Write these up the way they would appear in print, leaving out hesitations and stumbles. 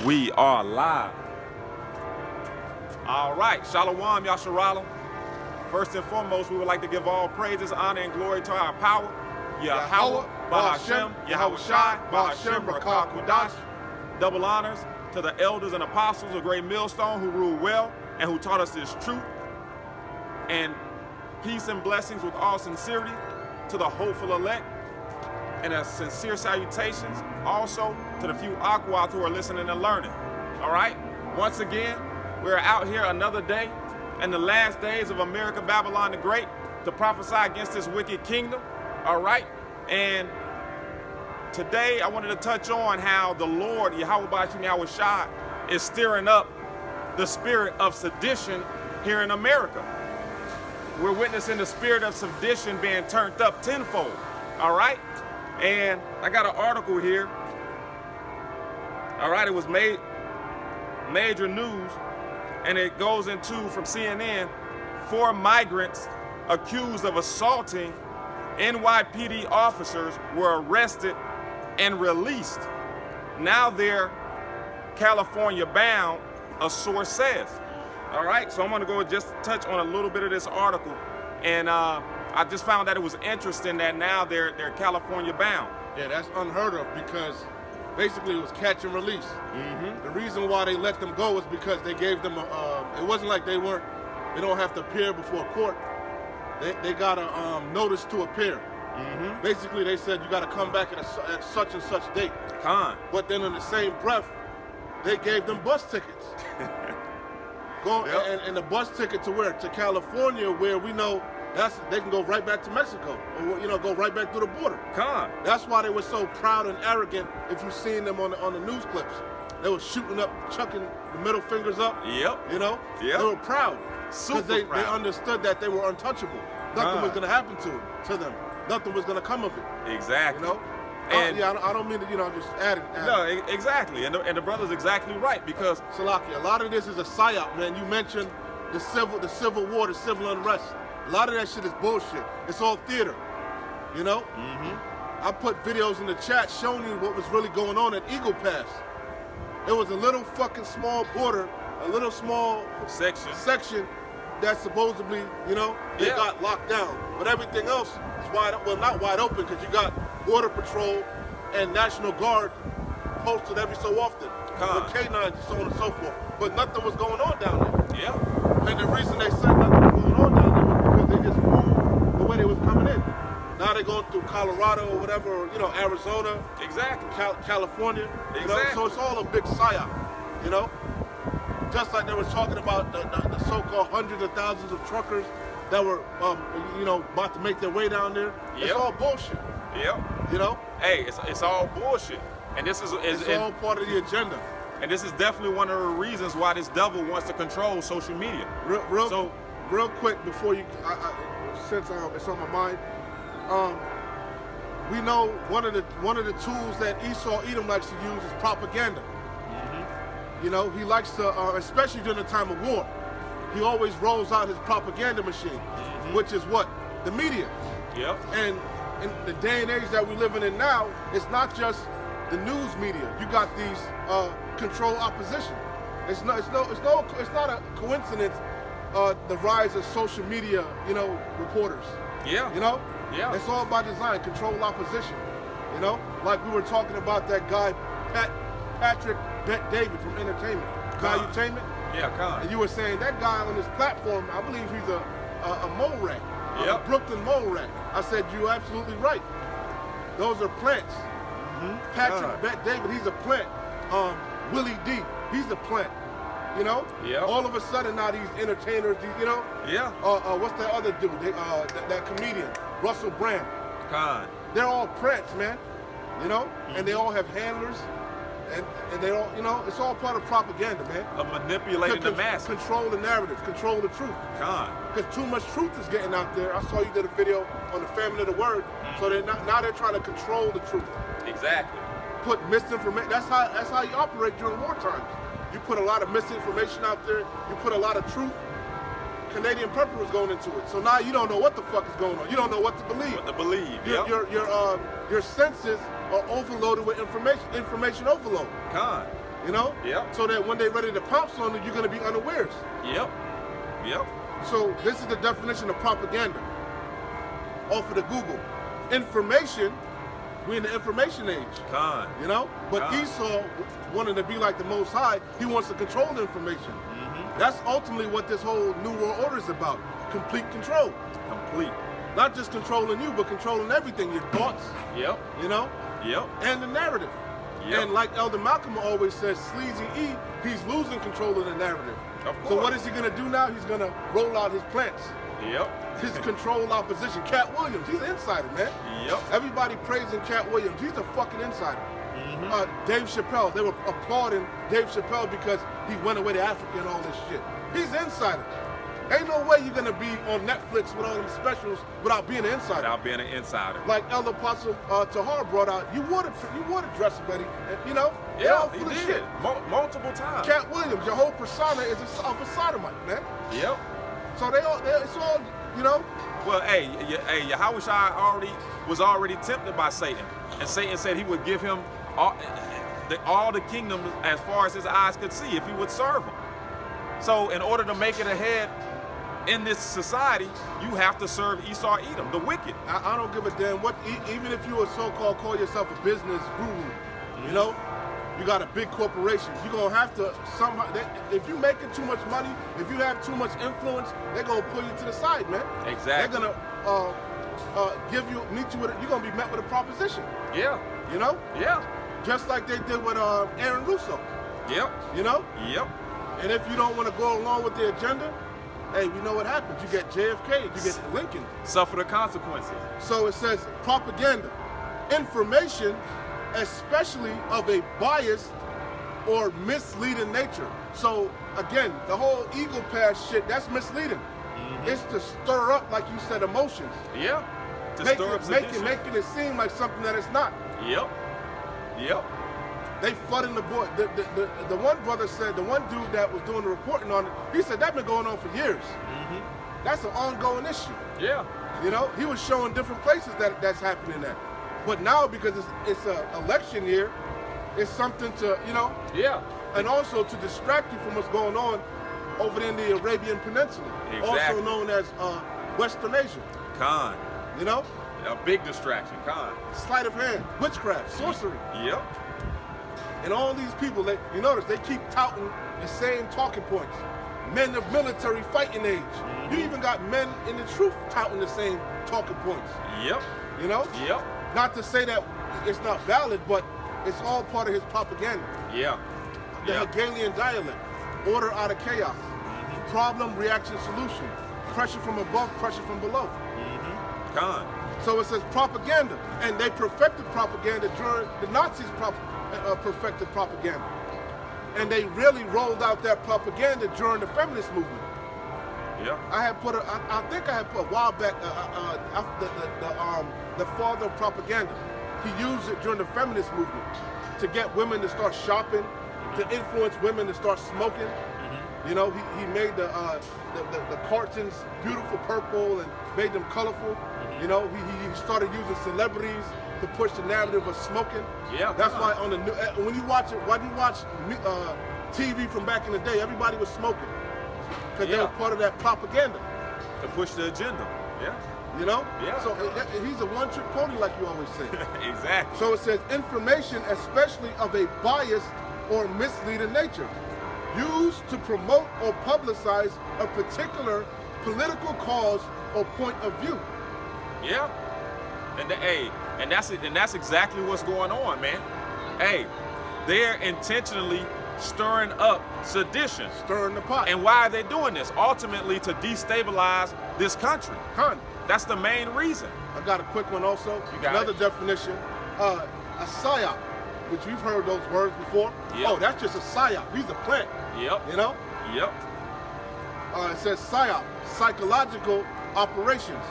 We are live. All right, Shalom, Yasharallah. First and foremost, we would like to give all praises, honor, and glory to our power, Yahweh, Bahashem, Yahweh Shai, Bahashem, Rakah Kudash. Double honors to the elders and apostles of Great Millstone who ruled well and who taught us this truth. And peace and blessings with all sincerity to the hopeful elect. And a sincere salutations also to the few Aquat who are listening and learning. All right? Once again, we're out here another day in the last days of America, Babylon the Great, to prophesy against this wicked kingdom. All right? And today I wanted to touch on how the Lord, Yahweh Bashim Yahweh Shai, is stirring up the spirit of sedition here in America. We're witnessing the spirit of sedition being turned up tenfold. All right? And I got an article here. All right, it was major news, and it goes into, from CNN, 4 migrants accused of assaulting NYPD officers were arrested and released. Now they're California bound, a source says. All right, so I'm gonna go just touch on a little bit of this article, and I just found that it was interesting that now they're California bound. Yeah, that's unheard of because basically it was catch and release. Mm-hmm. The reason why they let them go was because they gave them it wasn't like they don't have to appear before court. They got a notice to appear. Mm-hmm. Basically, they said you got to come back at such and such date. But then in the same breath, they gave them bus tickets. And the bus ticket to where? To California, where we know they can go right back to Mexico, or go right back through the border. That's why they were so proud and arrogant. If you've seen them on the news clips, they were shooting up, chucking the middle fingers up. Yep. They were proud because they understood that they were untouchable. Nothing was going to happen to them. Nothing was going to come of it. Exactly. And I don't mean to just add it. No, exactly. And the brother's exactly right, because Salaki, a lot of this is a psyop, man. You mentioned the civil war, the civil unrest. A lot of that shit is bullshit. It's all theater, Mm-hmm. I put videos in the chat showing you what was really going on at Eagle Pass. It was a little fucking small border, a little small section that supposedly, they got locked down. But everything else is not wide open, because you got Border Patrol and National Guard posted every so often. With K9s and so on and so forth. But nothing was going on down there. Yeah. And the reason they said nothing was going on down there was because they just moved the way they was coming in. Now they're going through Colorado or whatever, or, Arizona. Exactly. California. Exactly. So it's all a big psyop, Just like they were talking about the so-called hundreds of thousands of truckers that were, about to make their way down there. Yep. It's all bullshit. Yep. Hey, it's all bullshit. And this is all part of the agenda. And this is definitely one of the reasons why this devil wants to control social media. Real quick before you, since it's on my mind, we know one of the tools that Esau Edom likes to use is propaganda. Mm-hmm. He likes to, especially during the time of war, he always rolls out his propaganda machine, which is what? The media. Yep. And in the day and age that we're living in now, it's not just the news media. You got these control opposition. It's not a coincidence the rise of social media, reporters. Yeah. Yeah. It's all by design, control opposition. Like we were talking about that guy, Patrick Bet David from Entertainment. Valuetainment. Yeah, And you were saying that guy on this platform, I believe he's a mole rat. Yep. A Brooklyn mole rat. I said, you're absolutely right. Those are plants. Patrick Bet David, he's a plant. Willie D, he's a plant. Yeah. All of a sudden now these entertainers, Yeah. What's that other dude? That comedian, Russell Brand. They're all plants, man. And they all have handlers, and they all, it's all part of propaganda, man. Of manipulating the masses. Control the narrative, control the truth. Because too much truth is getting out there. I saw you did a video on the family of the word. So now they're trying to control the truth. Exactly. Put misinformation. That's how you operate during war times. You put a lot of misinformation out there. You put a lot of truth. Canadian Pepper was going into it. So now you don't know what the fuck is going on. You don't know what to believe. Your senses are overloaded with information overload. You know? Yep. So that when they're ready to pounce on you, you're going to be unawares. Yep. Yep. So this is the definition of propaganda off of the Google. Information, we're in the information age. Con. You know? But Con. Esau, wanting to be like the Most High, he wants to control the information. That's ultimately what this whole New World Order is about. Complete control. Complete. Not just controlling you, but controlling everything. Your thoughts, Yep. you know? Yep. And the narrative. Yep. And like Elder Malcolm always says, Sleazy E, he's losing control of the narrative. Of So course. what is he going to do now? He's going to roll out his plants. Yep. His controlled opposition. Cat Williams, he's an insider, man. Yep. Everybody praising Cat Williams. He's a fucking insider. Dave Chappelle, they were applauding Dave Chappelle because he went away to Africa and all this shit. He's an insider. Ain't no way you're going to be on Netflix with all them specials without being an insider. Without being an insider. Like Elder Apostle Tahar brought out, you wore the dress already, and you know, they're Yeah, all he full of did. shit. Multiple times. Cat Williams, your whole persona is of a sodomite, man. Yep. So it's all, you know. Well, hey, Yahushua was already tempted by Satan, and Satan said he would give him all the kingdoms as far as his eyes could see if he would serve him. So, in order to make it ahead in this society, you have to serve Esau Edom, the wicked. I don't give a damn what, even if you a so-called call yourself a business guru, you know, you got a big corporation, you're going to have to somehow, if you're making too much money, if you have too much influence, they're going to pull you to the side, man. Exactly. They're going to meet you with you're going to be met with a proposition. Yeah. You know? Yeah. Just like they did with Aaron Russo. Yep. You know? Yep. And if you don't want to go along with the agenda, hey, you know what happens? You get JFK, you get Lincoln. Suffer the consequences. So it says propaganda, information, especially of a biased or misleading nature. So again, the whole Eagle Pass shit, that's misleading. It's to stir up, like you said, emotions. Yeah. To stir up sedition. Making it seem like something that it's not. Yep. Yep. They flooding the boy. The one brother said, the one dude that was doing the reporting on it, he said that been going on for years. That's an ongoing issue. Yeah. You know, he was showing different places that's happening at. But now, because it's an election year, it's something to, you know. Yeah. And also to distract you from what's going on over in the Arabian Peninsula. Exactly. Also known as Western Asia. Con. You know? A big distraction. Con. Sleight of hand, witchcraft, sorcery. Yep. And all these people, you notice, they keep touting the same talking points. Men of military fighting age. You even got men in the truth touting the same talking points. Yep. You know? Yep. Not to say that it's not valid, but it's all part of his propaganda. Yeah. The Yeah. Hegelian dialect, order out of chaos, problem, reaction, solution, pressure from above, pressure from below. Con. So it says propaganda, and they perfected propaganda during the Nazis perfected propaganda. And they really rolled out that propaganda during the feminist movement. Yeah. I think I had put a while back, the father of propaganda. He used it during the feminist movement to get women to start shopping, to influence women to start smoking. You know, he made the cartons beautiful purple and made them colorful. You know, he started using celebrities to push the narrative of smoking. Yeah. That's why on the when you watch TV from back in the day, everybody was smoking because they were part of that propaganda to push the agenda. Yeah. You know? Yeah. So he's a one-trick pony, like you always say. Exactly. So it says information, especially of a biased or misleading nature, used to promote or publicize a particular political cause or point of view. Yeah. And that's exactly what's going on, man. Hey, they're intentionally stirring up sedition. Stirring the pot. And why are they doing this? Ultimately to destabilize this country. That's the main reason. I got a quick one also. You got another it. definition. A psyop, which we've heard those words before. Yep. Oh, that's just a psyop. He's a plant. Yep. You know? Yep. It says psyop, psychological operations,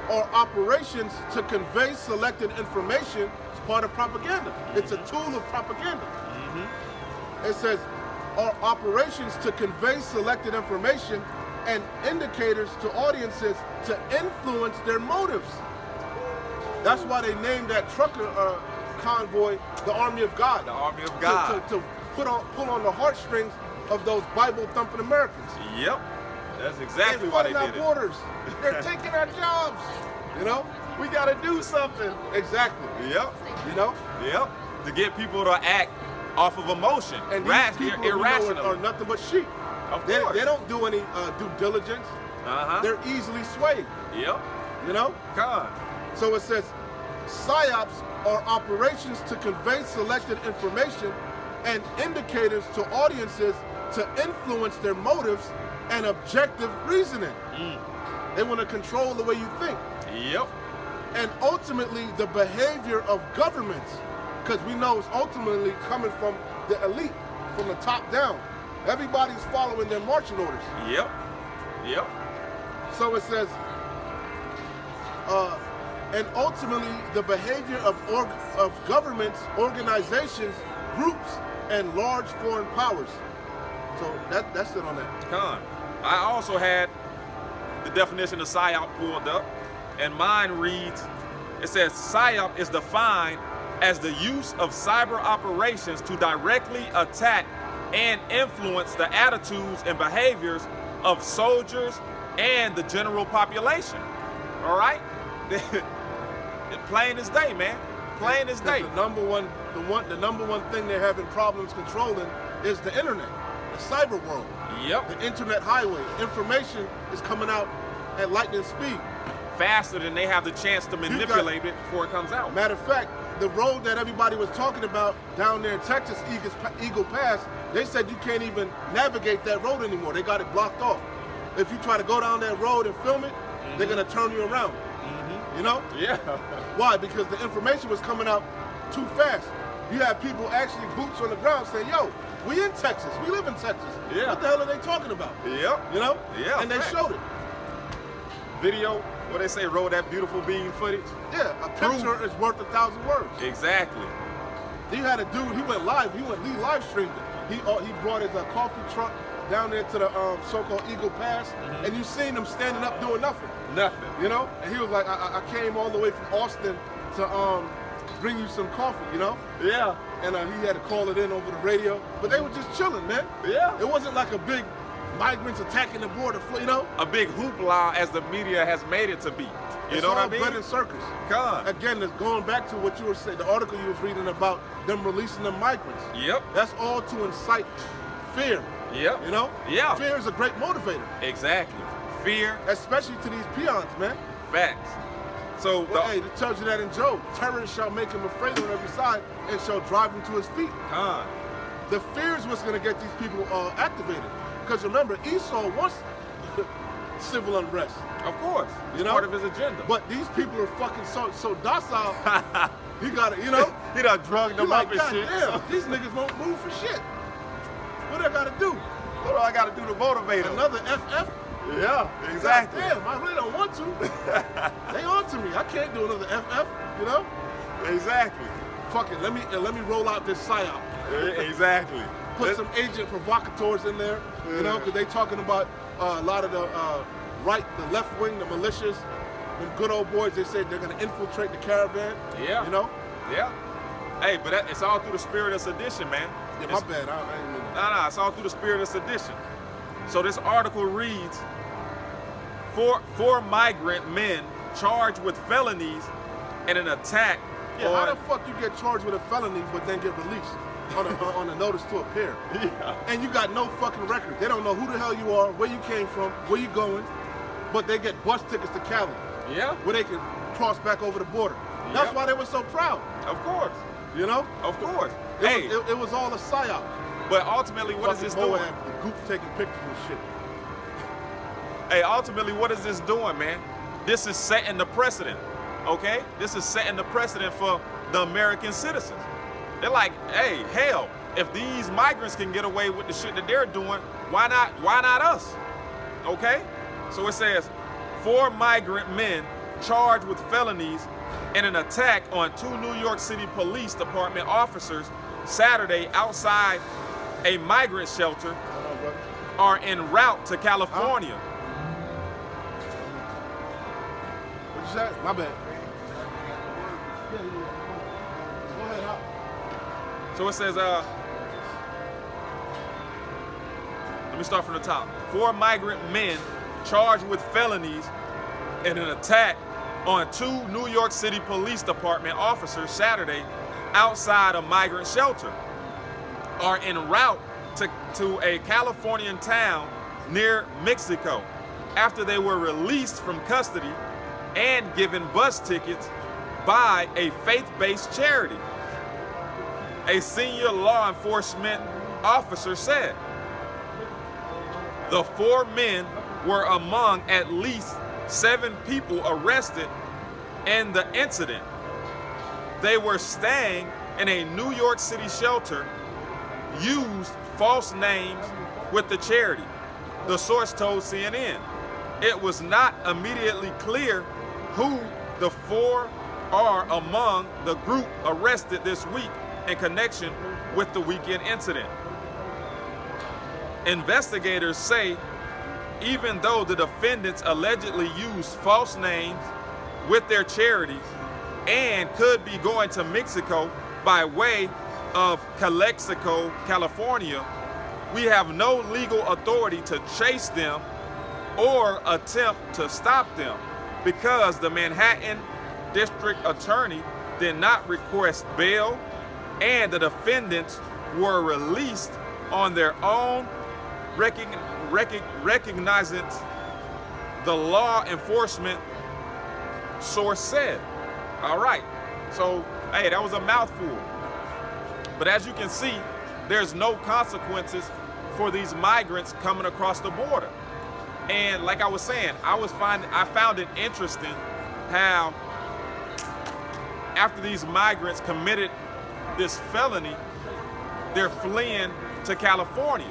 or operations to convey selected information as part of propaganda. It's a tool of propaganda. It says, or operations to convey selected information and indicators to audiences to influence their motives. That's why they named that trucker convoy the Army of God. The Army of God. To pull on the heartstrings of those Bible-thumping Americans. Yep. That's exactly why they did it. They're flooding our borders. They're taking our jobs. You know? We gotta do something. Exactly. Yep. You know? Yep. To get people to act off of emotion. And these people irrational. are nothing but sheep. Of course. They don't do any due diligence. They're easily swayed. Yep. You know? God. So it says, PSYOPs are operations to convey selected information and indicators to audiences to influence their motives and objective reasoning. They want to control the way you think. Yep. And ultimately the behavior of governments, because we know it's ultimately coming from the elite, from the top down. Everybody's following their marching orders. Yep. Yep. So it says, and ultimately the behavior of governments, organizations, groups, and large foreign powers. So that's it on that. Con. I also had the definition of PSYOP pulled up, and mine reads, it says PSYOP is defined as the use of cyber operations to directly attack and influence the attitudes and behaviors of soldiers and the general population. All right? Plain as day, man. Plain as day. The number one thing they're having problems controlling is the internet, the cyber world. Yep. The internet highway. Information is coming out at lightning speed. Faster than they have the chance to manipulate it before it comes out. Matter of fact, the road that everybody was talking about down there in Texas, Eagle Pass, they said you can't even navigate that road anymore. They got it blocked off. If you try to go down that road and film it, they're gonna turn you around. You know? Yeah. Why? Because the information was coming out too fast. You had people actually boots on the ground saying, yo, we in Texas, we live in Texas. Yeah. What the hell are they talking about? Yep. You know? Yeah. And they showed it. Video, what they say, roll that beautiful beam footage. Yeah, a picture is worth 1,000 words. Exactly. You had a dude, he went live streamed it. He brought his coffee truck down there to the so-called Eagle Pass, and you seen him standing up doing nothing. Nothing. You know? And he was like, I came all the way from Austin to bring you some coffee, you know? Yeah. And he had to call it in over the radio. But they were just chilling, man. Yeah. It wasn't like a big migrants attacking the border, you know? A big hoopla as the media has made it to be. You know what I mean? It's all bread and circus. God. Again, it's going back to what you were saying, the article you was reading about them releasing the migrants. Yep. That's all to incite fear. Yep. You know? Yeah. Fear is a great motivator. Exactly. Fear. Especially to these peons, man. Facts. So, hey, it tells you that in Job. Terror shall make him afraid on every side and shall drive him to his feet. God. The fear is what's going to get these people activated. Because remember, Esau wants civil unrest. Of course. You know? Part of his agenda. But these people are fucking so docile. He got it, you know? He done drugged them up and God shit. Damn, these niggas won't move for shit. What I got to do? What do I got to do to motivate them? Another FF? Yeah, exactly. God damn, I really don't want to. They on to me. I can't do another FF, you know? Exactly. Fuck it, let me roll out this PSYOP. Exactly. Put some agent provocateurs in there, you know, because they talking about a lot of the the left wing, the militias, them good old boys. They said they're gonna infiltrate the caravan. Yeah. You know. Yeah. Hey, but it's all through the spirit of sedition, man. Yeah, my bad. I ain't mean that. Nah, it's all through the spirit of sedition. So this article reads, four migrant men charged with felonies in an attack. Yeah, how the fuck you get charged with a felony but then get released on a notice to appear? Yeah. And you got no fucking record. They don't know who the hell you are, where you came from, where you going, but they get bus tickets to Cali. Yeah. Where they can cross back over the border. That's Yep. why they were so proud. Of course. You know? Of course. It was all a psyop. But ultimately, what is this doing? The goop taking pictures and shit. Hey, ultimately, what is this doing, man? This is setting the precedent, okay? This is setting the precedent for the American citizens. They're like, hey, hell, if these migrants can get away with the shit that they're doing, why not us? Okay? So it says, 4 migrant men charged with felonies in an attack on 2 New York City Police Department officers Saturday outside a migrant shelter are en route to California. What you say? My bad. Go ahead, So it says, me start from the top. 4 migrant men charged with felonies in an attack on 2 New York City Police Department officers Saturday outside a migrant shelter are en route to a Californian town near Mexico after they were released from custody and given bus tickets by a faith-based charity, a senior law enforcement officer said. The 4 men were among at least 7 people arrested in the incident. They were staying in a New York City shelter, used false names with the charity, the source told CNN. It was not immediately clear who the 4 are among the group arrested this week in connection with the weekend incident. Investigators say even though the defendants allegedly used false names with their charities and could be going to Mexico by way of Calexico, California, we have no legal authority to chase them or attempt to stop them because the Manhattan District Attorney did not request bail and the defendants were released on their own, recognizing the law enforcement source said. All right, so hey, that was a mouthful. But as you can see, there's no consequences for these migrants coming across the border. And like I was saying, I found it interesting how after these migrants committed this felony, they're fleeing to California.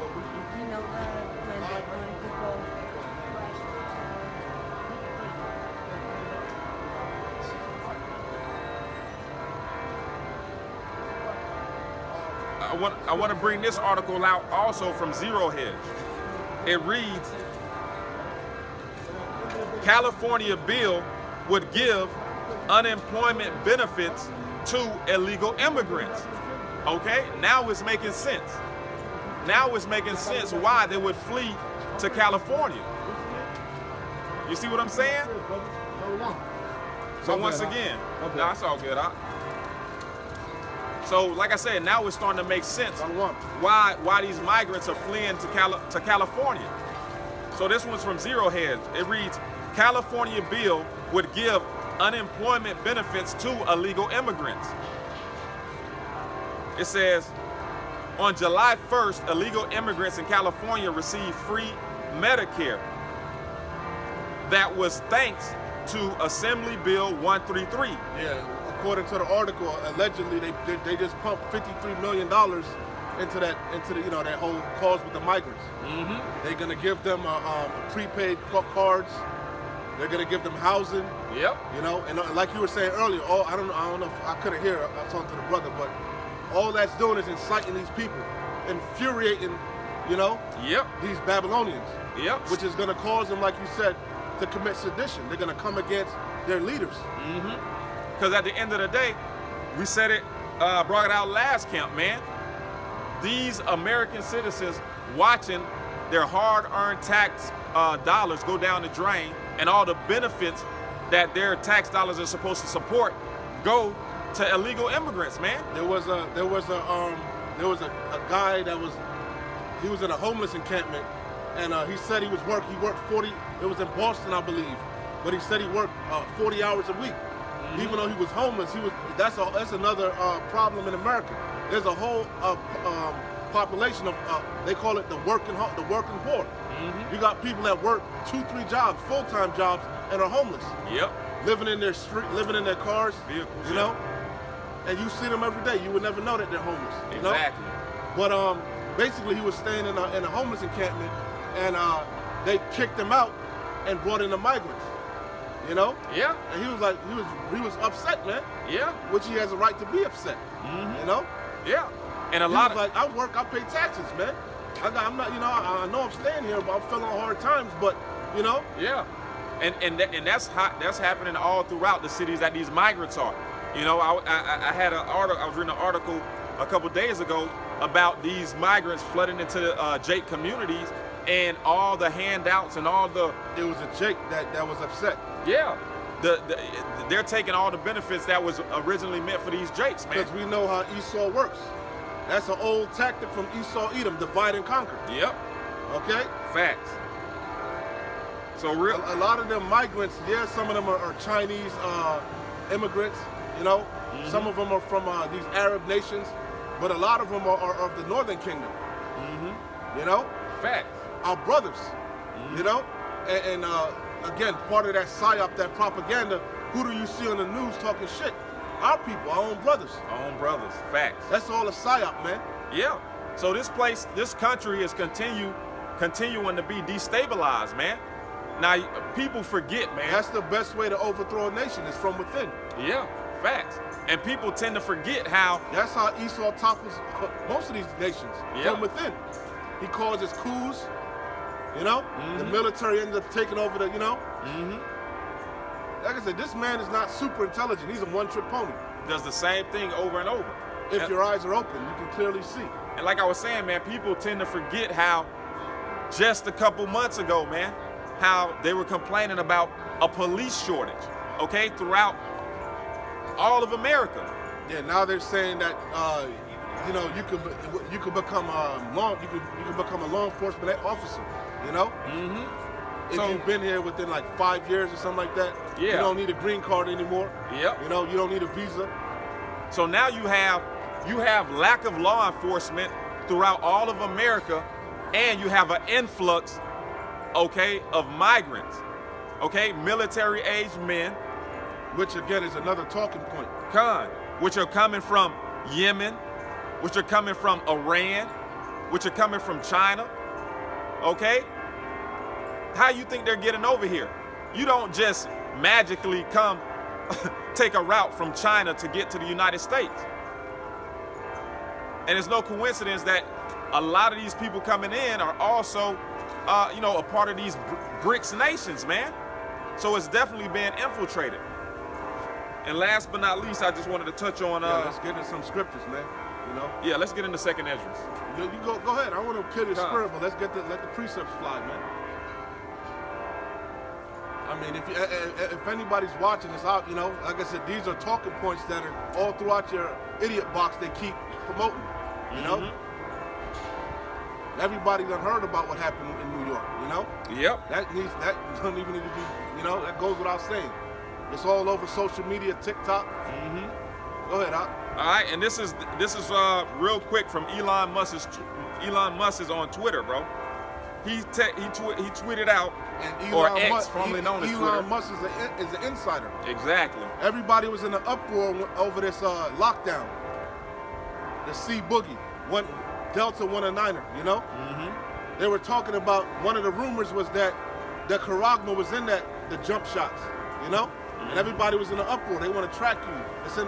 I want to bring this article out also from Zero Hedge. It reads, California bill would give unemployment benefits to illegal immigrants. Okay, now it's making sense. Now it's making sense why they would flee to California. You see what I'm saying? So once again, no, it's all good. So like I said, now it's starting to make sense why these migrants are fleeing to California. So this one's from Zero Hedge. It reads, California bill would give unemployment benefits to illegal immigrants. It says, on July 1st, illegal immigrants in California received free Medicare. That was thanks to Assembly Bill 133. Yeah, according to the article, allegedly they just pumped $53 million into the that whole cause with the migrants. Mm-hmm. They're gonna give them prepaid cards. They're gonna give them housing. Yep. You know, and like you were saying earlier, I don't know if I couldn't hear. I was talking to the brother, but all that's doing is inciting these people, infuriating, Yep. these Babylonians. Yep. Which is gonna cause them, like you said, to commit sedition. They're gonna come against their leaders. Mm-hmm. Because at the end of the day, we said it, brought it out last camp, man. These American citizens watching their hard-earned tax dollars go down the drain, and all the benefits that their tax dollars are supposed to support go to illegal immigrants, man. There was a guy that was in a homeless encampment, and he said he worked 40. It was in Boston, I believe, but he said he worked 40 hours a week. Mm-hmm. Even though he was homeless, that's another problem in America. There's a whole population of they call it the working poor. Mm-hmm. You got people that work 2-3 jobs, full-time jobs, and are homeless. Yep. Living in their living in their cars. Vehicles. You know, and you see them every day. You would never know that they're homeless. Exactly. But basically, he was staying in a homeless encampment, and they kicked him out and brought in the migrants. Yeah. And he was like, he was upset, man. Yeah. Which he has a right to be upset. Mm-hmm. Yeah. And he was like, I work, I pay taxes, man. I'm not, I know I'm staying here, but I'm feeling hard times, but, Yeah. And that's happening all throughout the cities that these migrants are. I had an article. I was reading an article a couple days ago about these migrants flooding into Jake communities and all the handouts and all the... It was a Jake that was upset. Yeah. They're taking all the benefits that was originally meant for these Jakes, man. Because we know how Esau works. That's an old tactic from Esau Edom, divide and conquer. Yep. Okay? Facts. So a lot of them migrants, yeah, some of them are Chinese immigrants, you know. Mm-hmm. Some of them are from these Arab nations, but a lot of them are of the Northern Kingdom. Mm-hmm. You know? Facts. Our brothers, mm-hmm. you know? And again, part of that psyop, that propaganda, who do you see on the news talking shit? Our people, our own brothers. Our own brothers. Facts. That's all a psyop, man. Yeah. So this country is continuing to be destabilized, man. Now, people forget, man. That's the best way to overthrow a nation, is from within. Yeah, facts. And people tend to forget how... That's how Esau topples most of these nations, from within. He causes coups, you know? Mm-hmm. The military ends up taking over the, you know? Mm-hmm. Like I said, this man is not super intelligent. He's a one-trick pony. Does the same thing over and over. If your eyes are open, you can clearly see. And like I was saying, man, people tend to forget how just a couple months ago, man, how they were complaining about a police shortage, okay, throughout all of America. Yeah, now they're saying that you know, you could become a law enforcement officer, you know? Mm-hmm. If you've been here within like 5 years or something like that, you don't need a green card anymore. Yep. You know, you don't need a visa. So now you have lack of law enforcement throughout all of America, and you have an influx, okay, of migrants, okay, military-aged men. Which, again, is another talking point. Which are coming from Yemen, which are coming from Iran, which are coming from China, okay? How you think they're getting over here? You don't just magically come take a route from China to get to the United States. And it's no coincidence that a lot of these people coming in are also, you know, a part of these BRICS nations, man. So it's definitely being infiltrated. And last but not least, I just wanted to touch on... let's get into some scriptures, man, you know? Yeah, let's get into 2nd Esdras. You go ahead. I want to kill your spirit, but let the precepts fly, man. I mean, if anybody's watching this out, you know, like I said, these are talking points that are all throughout your idiot box they keep promoting, you know? Everybody done heard about what happened in New York, you know? Yep. That doesn't even need to be, you know, that goes without saying. It's all over social media, TikTok. Mm-hmm. Go ahead, Al. All right, and this is real quick from Elon Musk. Elon Musk is on Twitter, bro. He tweeted out, and or X, formerly known as Twitter. Elon Musk is an insider. Exactly. Everybody was in an uproar over this lockdown. The C Boogie, Delta 109er, you know? Mm-hmm. They were talking about, one of the rumors was that the Charagma was in the jump shots, you know? And everybody was in an uproar. They want to track you.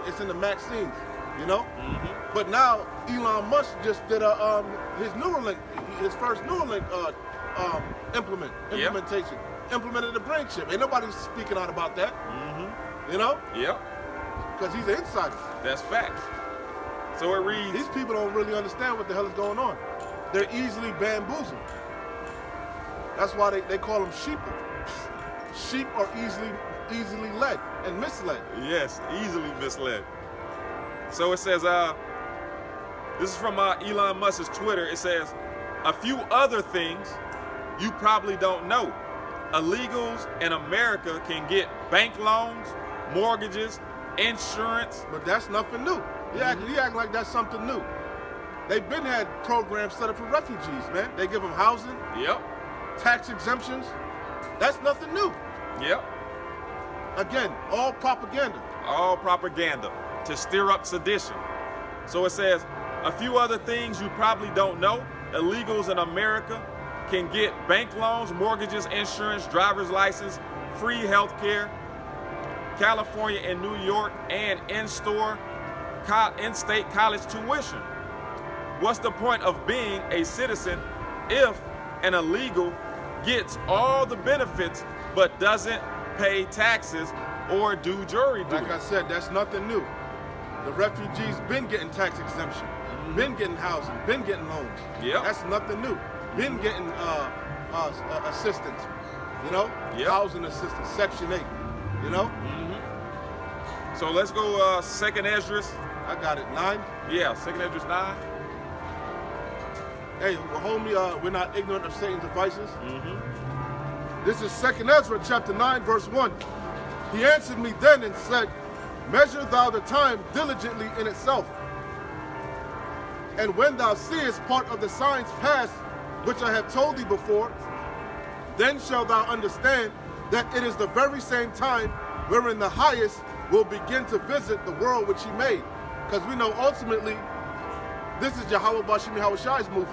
It's in the Maxine's, you know? Mm-hmm. But now Elon Musk just did his Neuralink, his first Neuralink implementation. Implemented the brain chip. Ain't nobody speaking out about that. Mm-hmm. You know? Yep. Because he's an insider. That's facts. So it reads... These people don't really understand what the hell is going on. They're easily bamboozled. That's why they call them sheeple. Sheep are easily led and misled. Yes, easily misled. So it says, this is from Elon Musk's Twitter. It says, a few other things you probably don't know. Illegals in America can get bank loans, mortgages, insurance. But that's nothing new. He act like that's something new. They've been had programs set up for refugees, man. They give them housing. Yep. Tax exemptions. That's nothing new. Yep. Again, all propaganda. All propaganda to stir up sedition. So it says, a few other things you probably don't know. Illegals in America can get bank loans, mortgages, insurance, driver's license, free health care, California and New York, and in-state college tuition. What's the point of being a citizen if an illegal gets all the benefits but doesn't pay taxes or do jury duty? Like I said, that's nothing new. The refugees been getting tax exemption, been getting housing, been getting loans. Yeah, that's nothing new. been getting assistance, you know, housing assistance, Section 8, you know. So let's go 2nd Esdras. I got it, 9. Yeah, 2nd Esdras 9. Hey, well, homie, we're not ignorant of Satan's devices. This is 2nd Ezra, chapter 9, verse 1. He answered me then and said, measure thou the time diligently in itself. And when thou seest part of the signs pass, which I have told thee before, then shalt thou understand that it is the very same time wherein the highest will begin to visit the world which he made. Because we know ultimately, this is Yahweh Bashim Yahushai's movie.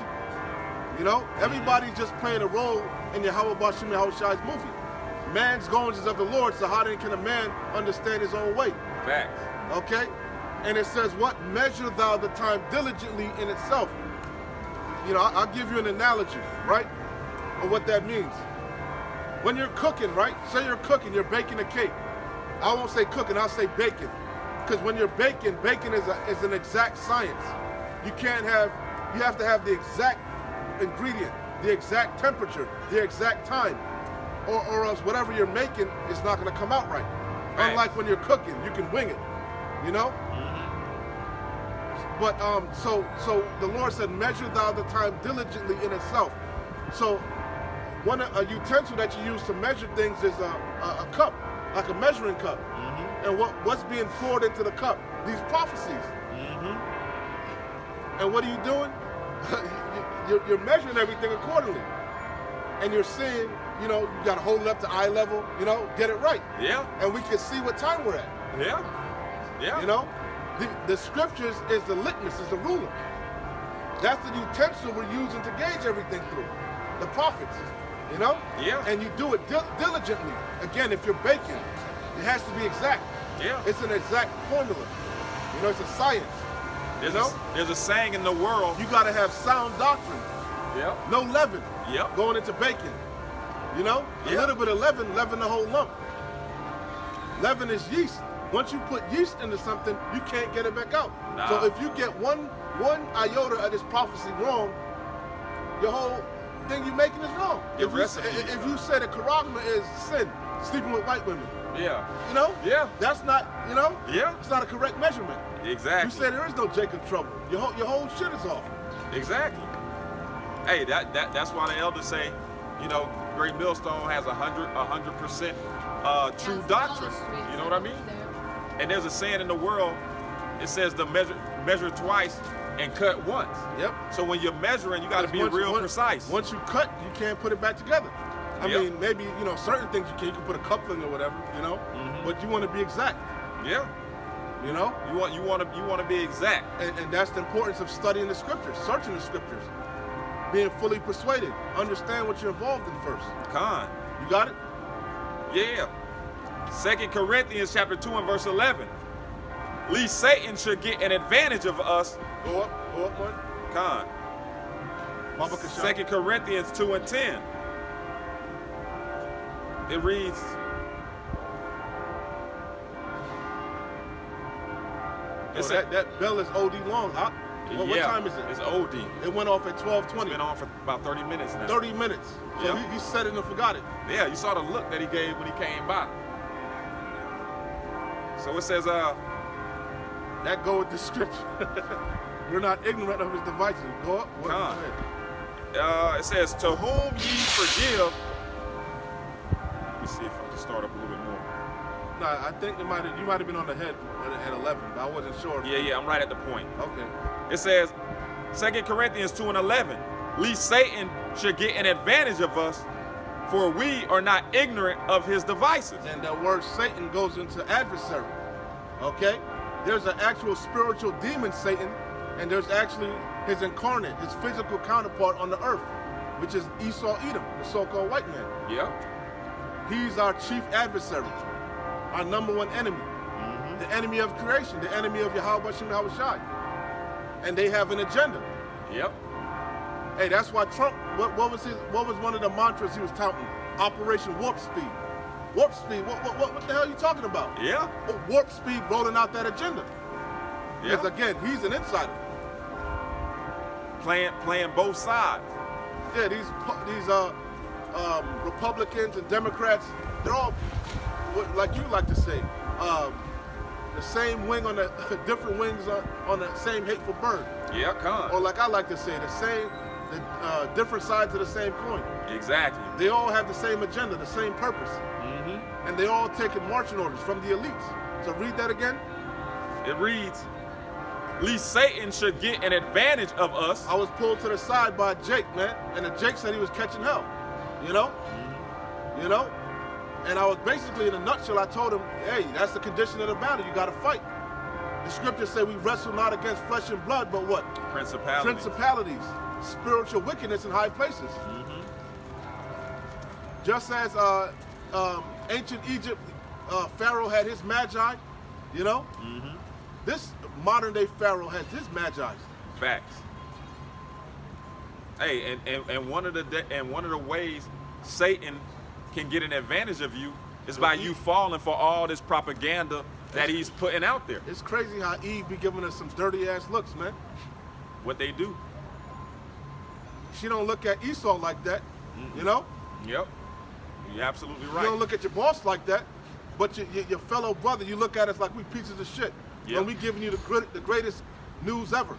You know, everybody's just playing a role in Yahweh Bashim Yahushai's movie. Man's goings is of the Lord, so how then can a man understand his own way? Facts. Okay? And it says, what? Measure thou the time diligently in itself. You know, I'll give you an analogy, right? Of what that means. When you're cooking, right? Say you're cooking, you're baking a cake. I won't say cooking, I'll say baking. Because when you're baking, baking is an exact science. You have to have the exact ingredient, the exact temperature, the exact time. Or else whatever you're making is not going to come out right. Unlike when you're cooking, you can wing it, you know? But so the Lord said, measure thou the time diligently in itself. So a utensil that you use to measure things is a cup, like a measuring cup. And what's being poured into the cup? These prophecies. And what are you doing? You're measuring everything accordingly. And you're seeing, you know, you got to hold it up to eye level, you know, get it right. Yeah. And we can see what time we're at. Yeah. Yeah. You know, the scriptures is the litmus, is the ruler. That's the utensil we're using to gauge everything through. The prophets, you know? Yeah. And you do it diligently. Again, if you're baking, it has to be exact. Yeah. It's an exact formula. You know, it's a science. There's a saying in the world. You got to have sound doctrine. Yeah. No leaven. Yep. Going into baking. You know? A little bit of leaven the whole lump. Leaven is yeast. Once you put yeast into something, you can't get it back out. Nah. So if you get one iota of this prophecy wrong, your whole thing you're making is wrong. If you say that Karagma is sin, sleeping with white women. Yeah. You know? Yeah. That's not, you know? Yeah. It's not a correct measurement. Exactly. You say there is no Jacob trouble. Your whole shit is off. Exactly. Hey, that's why the elders say, you know, Great Millstone has 100% true doctrine. You know what I mean? And there's a saying in the world, it says to measure twice and cut once. Yep. So when you're measuring, you got to be real precise. Once you cut, you can't put it back together. I mean, maybe, you know, certain things you can put a coupling or whatever, you know, but you want to be exact. Yeah. You know? You want to be exact. And that's the importance of studying the scriptures, searching the scriptures, being fully persuaded, understand what you're involved in first. Con. You got it? Yeah. 2 Corinthians chapter 2 and verse 11. Lest Satan should get an advantage of us. Go up one. Con. 2 Corinthians 2 and 10. It reads, that bell is OD long. What time is it? It's OD. It went off at 12:20. It's been on for about 30 minutes now. 30 minutes. So he said it and forgot it. Yeah, you saw the look that he gave when he came by. So it says, that go with the scripture. We're not ignorant of his devices. Go up. It says, to whom ye forgive. Let me see if I can start up a little bit more. No, I think you might have been on the head at 11, but I wasn't sure. Yeah, I'm right at the point. Okay. It says, 2 Corinthians 2 and 11, lest Satan should get an advantage of us, for we are not ignorant of his devices. And that word Satan goes into adversary. Okay? There's an actual spiritual demon, Satan, and there's actually his incarnate, his physical counterpart on the earth, which is Esau Edom, the so-called white man. Yeah. He's our chief adversary, our number one enemy, the enemy of creation, the enemy of Yahweh Bashim Yahushai. And they have an agenda. Yep. Hey, that's why Trump, what was one of the mantras he was touting? Operation Warp Speed. Warp Speed, what the hell are you talking about? Yeah. Warp Speed rolling out that agenda. Yeah. Because again, he's an insider. Playing both sides. Yeah, these Republicans and Democrats, they're all, like you like to say, the same wing on the different wings on the same hateful bird. Yeah, come. Or like I like to say, different sides of the same coin. Exactly. They all have the same agenda, the same purpose. And they all taking marching orders from the elites. So read that again. It reads, "Least Satan should get an advantage of us." I was pulled to the side by Jake, man, and the Jake said he was catching hell. You know? You know? And I was basically, in a nutshell, I told him, hey, that's the condition of the battle. You got to fight. The scriptures say we wrestle not against flesh and blood, but what? Principalities. Spiritual wickedness in high places. Just as ancient Egypt, Pharaoh had his magi, you know? This modern day Pharaoh has his magi. Facts. Hey, and one of the ways Satan can get an advantage of you is by you falling for all this propaganda that he's putting out there. It's crazy how Eve be giving us some dirty ass looks, man. What they do. She don't look at Esau like that, you know? Yep. You're absolutely right. You don't look at your boss like that, but your fellow brother, you look at us like we pieces of shit. Yep. And we giving you the greatest news ever.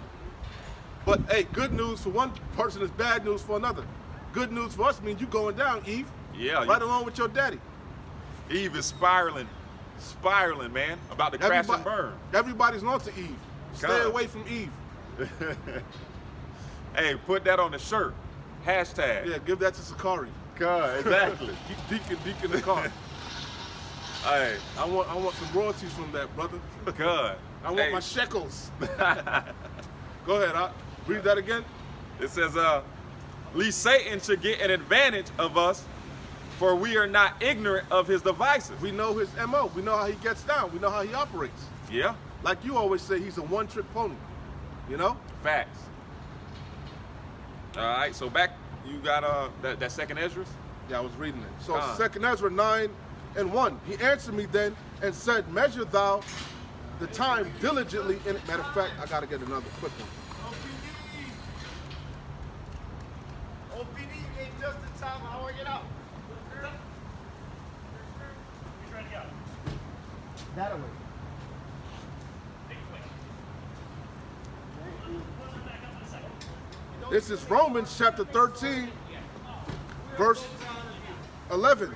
But hey, good news for one person is bad news for another. Good news for us means you going down, Eve. Yeah. Right along with your daddy. Eve is spiraling, man, about to crash and burn. Everybody's on to Eve. Stay away from Eve. Hey, put that on the shirt. Hashtag. Yeah, give that to Sakari. God, exactly. Deacon the car. Hey, I want some royalties from that, brother. God. I want my shekels. Go ahead, read that again. It says, "Least Satan should get an advantage of us, for we are not ignorant of his devices." We know his MO. We know how he gets down. We know how he operates. Yeah. Like you always say, he's a one-trick pony. You know? Facts. All right, so back, you got that second Esdras? Yeah, I was reading it. So second Ezra 9:1. He answered me then and said, "Measure thou the time diligently." Matter of fact, I got to get another quick one. OPD came just in time. How are you now? Which way to go? That away. This is Romans chapter 13, verse 11.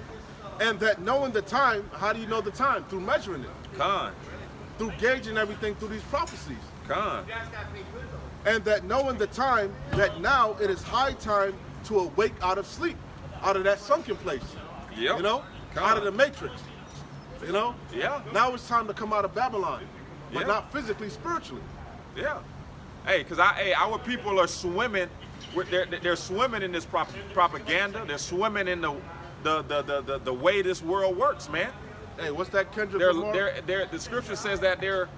And that knowing the time, how do you know the time? Through measuring it. Through gauging everything through these prophecies. And that knowing the time, that now it is high time to awake out of sleep, out of that sunken place. Yep. You know? Out of the matrix. You know? Yeah. Now it's time to come out of Babylon. But not physically, spiritually. Yeah. Hey, because our people are swimming. They're swimming in this propaganda. They're swimming in the way this world works, man. Hey, what's that, Kendrick Lamar? The scripture says that they're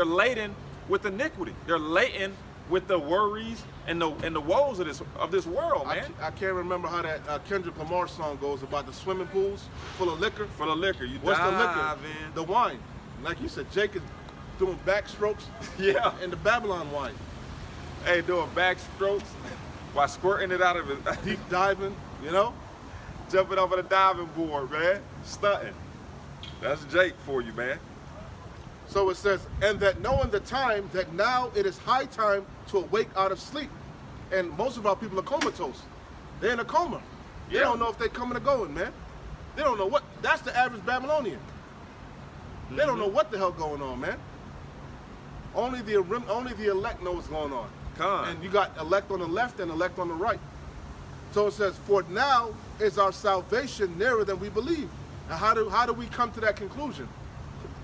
laden with iniquity. They're laden with the worries and the woes of this world, man. I can't remember how that Kendrick Lamar song goes about the swimming pools full of liquor. Full of liquor. What's the liquor? The wine. Like you said, Jake is doing backstrokes. Yeah. In the Babylon wine. Hey, doing backstrokes while squirting it out of it. Deep diving, you know? Jumping over the diving board, man. Stunting. That's Jake for you, man. So it says, and that knowing the time, that now it is high time to awake out of sleep. And most of our people are comatose. They're in a coma. They don't know if they're coming or going, man. They don't know what. That's the average Babylonian. They don't know what the hell going on, man. Only the elect know what's going on. And you got elect on the left and elect on the right. So it says, for now is our salvation nearer than we believe. And how do we come to that conclusion?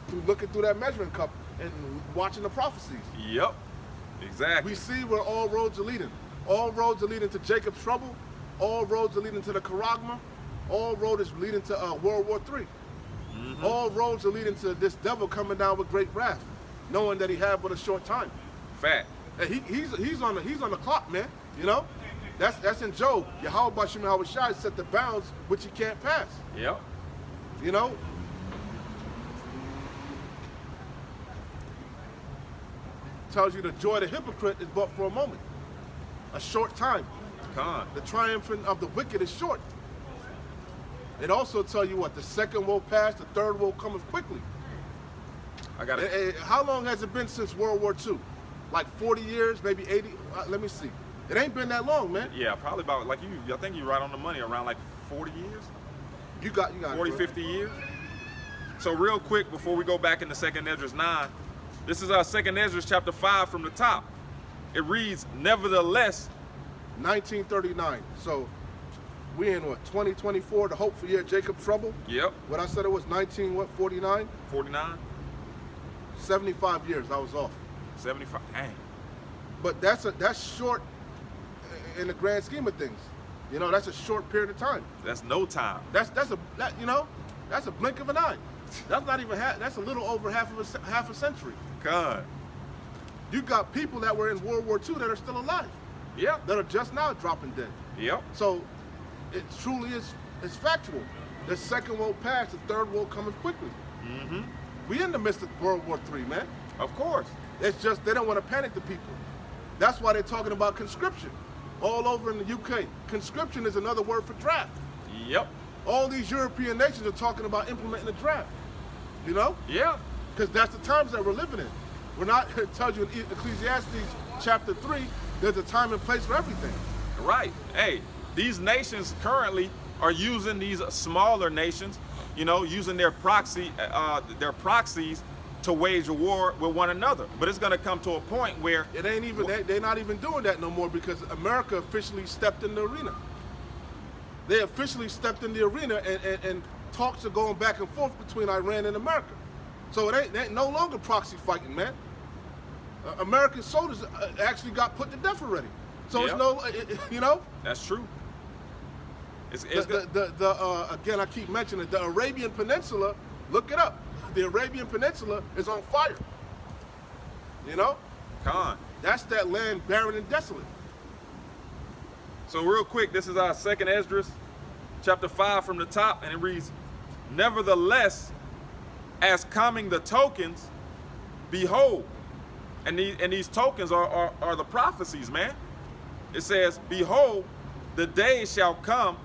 Through looking through that measuring cup and watching the prophecies. Yep, exactly. We see where all roads are leading. All roads are leading to Jacob's trouble. All roads are leading to the Charagma. All roads is leading to World War III. All roads are leading to this devil coming down with great wrath, knowing that he had but a short time. Fact. And he's on the clock, man. You know, that's in Job. Yahweh Bashim Hawashai set the bounds which he can't pass. Yep. You know. Tells you the joy of the hypocrite is but for a moment, a short time. Con. The triumphant of the wicked is short. It also tell you what, the second will pass, the third will cometh quickly. I got it. How long has it been since World War II? Like 40 years, maybe 80? Let me see. It ain't been that long, man. Yeah, probably about, like I think you're right on the money, around like 40 years? You got 40, it, 50 years? So real quick, before we go back into 2nd Esdras 9, this is our 2nd Esdras chapter 5 from the top. It reads, nevertheless. 1939. So we in what, 2024, the hopeful year, Jacob's trouble? Yep. What I said it was 49? 49? 75 years, I was off. 75, dang. But that's short in the grand scheme of things. You know, that's a short period of time. That's no time. That's a blink of an eye. That's not even that's a little over half a century. God. You got people that were in World War II that are still alive. Yep. That are just now dropping dead. Yep. So it truly is, it's factual. The second will pass, the third will come quickly. Mm-hmm. We in the midst of World War III, man. Of course. It's just they don't want to panic the people. That's why they're talking about conscription. All over in the UK. Conscription is another word for draft. Yep. All these European nations are talking about implementing a draft. You know? Yeah. Because that's the times that we're living in. We're not, it tells you in Ecclesiastes chapter 3, there's a time and place for everything. Right. Hey, these nations currently are using these smaller nations, you know, using their proxies to wage a war with one another. But it's going to come to a point where it ain't even, they're not even doing that no more because America officially stepped in the arena. They officially stepped in the arena and talks are going back and forth between Iran and America. So it ain't no longer proxy fighting, man. American soldiers actually got put to death already. So it's you know? That's true. Again, I keep mentioning it, the Arabian Peninsula, look it up. The Arabian Peninsula is on fire. You know? Con. That's that land barren and desolate. So real quick, this is our 2nd Esdras, chapter 5 from the top, and it reads, nevertheless, as coming the tokens, behold, and these tokens are the prophecies, man. It says, behold, the day shall come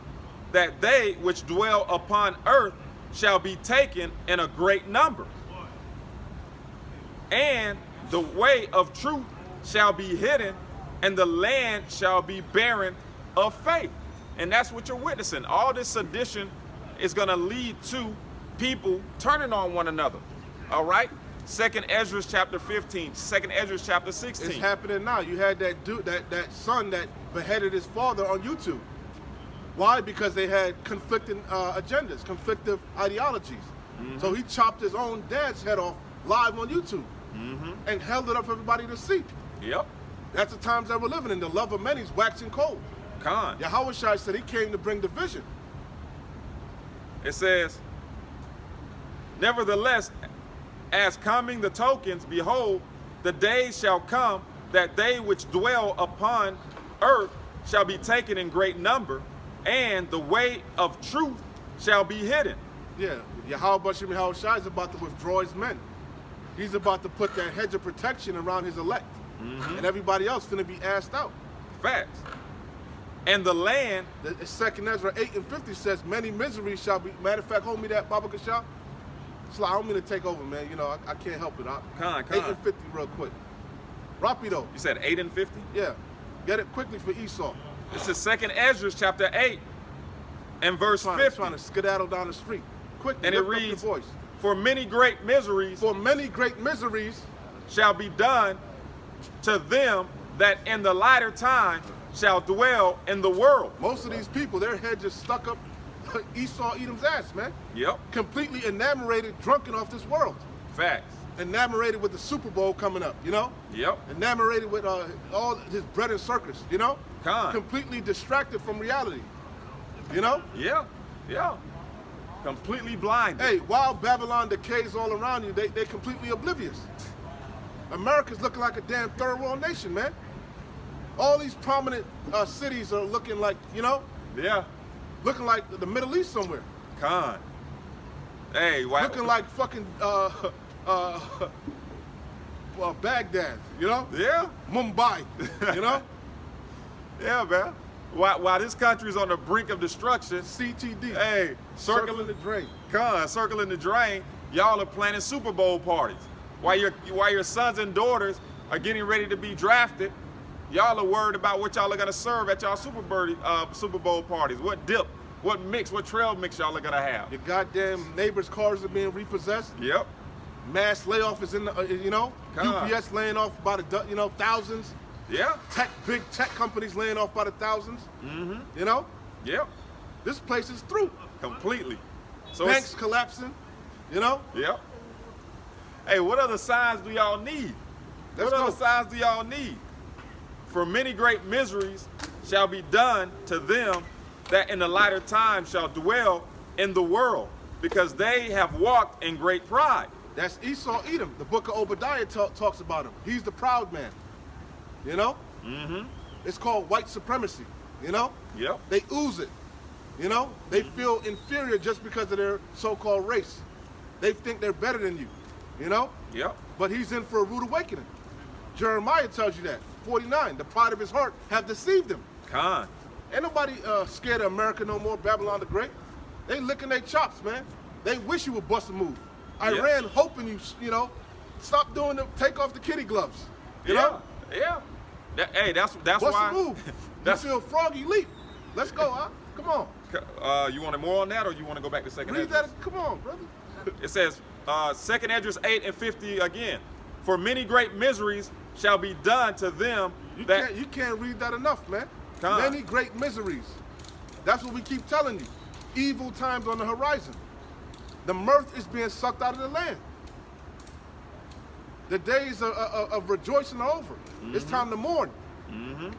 that they which dwell upon earth shall be taken in a great number. And the way of truth shall be hidden, and the land shall be barren of faith. And that's what you're witnessing. All this sedition is going to lead to people turning on one another. All right? 2nd Esdras chapter 15, 2nd Esdras chapter 16. It's happening now. You had that dude, that son that beheaded his father on YouTube. Why? Because they had conflicting agendas, conflictive ideologies. Mm-hmm. So he chopped his own dad's head off live on YouTube and held it up for everybody to see. Yep. That's the times that we're living in. The love of many is waxing cold. Con. Yahweh Shai said he came to bring division. It says, nevertheless, as coming the tokens, behold, the days shall come that they which dwell upon earth shall be taken in great number, and the way of truth shall be hidden. Yeah, Yahweh Shai is about to withdraw his men. He's about to put that hedge of protection around his elect. And everybody else finna be asked out. Facts. And the land. The 2nd Ezra 8 and 50 says, many miseries shall be. Matter of fact, hold me that, Baba Kasha. I don't mean to take over, man. You know, I can't help it. 8 and 50 real quick. Rapido. You said 8 and 50? Yeah. Get it quickly for Esau. This is 2nd Esdras chapter 8 and verse 50. Trying to skedaddle down the street. Quickly. And it reads, for many great miseries. For many great miseries shall be done to them that in the latter time shall dwell in the world. Most of these people, their head just stuck up Esau Edom's ass, man. Yep. Completely enamored, drunken off this world. Facts. Enamored with the Super Bowl coming up, you know? Yep. Enamored with all his bread and circus, you know? Con. Completely distracted from reality, you know? Yeah, yeah. Completely blind. Hey, while Babylon decays all around you, they're completely oblivious. America's looking like a damn third world nation, man. All these prominent cities are looking like, you know? Yeah. Looking like the Middle East somewhere. Con. Hey, why? Looking like fucking Baghdad, you know? Yeah. Mumbai, you know? Yeah, man. while this country is on the brink of destruction, CTD. hey, Circling the drain. Circling the drain, y'all are planning Super Bowl parties. While your sons and daughters are getting ready to be drafted, y'all are worried about what y'all are gonna serve at y'all Super Bowl parties. What dip, what mix, what trail mix y'all are gonna have. Your goddamn neighbors' cars are being repossessed. Yep. Mass layoff is in the, UPS laying off by the, thousands. Yeah. Big tech companies laying off by the thousands. Mm-hmm. Yep. This place is through. Completely. So banks collapsing. Yep. Hey, what other signs do y'all need? Let's what go. other signs do y'all need? For many great miseries shall be done to them that in the latter time shall dwell in the world, because they have walked in great pride. That's Esau Edom. The book of Obadiah talks about him. He's the proud man. Mm-hmm. It's called white supremacy. Yep. They ooze it. They feel inferior just because of their so-called race. They think they're better than you. Yep. But he's in for a rude awakening. Jeremiah tells you that. 49. The pride of his heart have deceived him. Khan. Ain't nobody scared of America no more. Babylon the Great. They licking their chops, man. They wish you would bust a move. Iran hoping you, stop doing the take off the kitty gloves. Yeah. Hey, that's What's why. the move? You feel froggy leap. Let's go, huh? Come on. You want more on that, or you want to go back to second? Read that. Come on, brother. It says, 2nd Esdras 8 and 50 again. For many great miseries shall be done to them that... You can't read that enough, man. Come. Many great miseries. That's what we keep telling you. Evil times on the horizon. The mirth is being sucked out of the land. The days of rejoicing are over. Mm-hmm. It's time to mourn. Mm-hmm.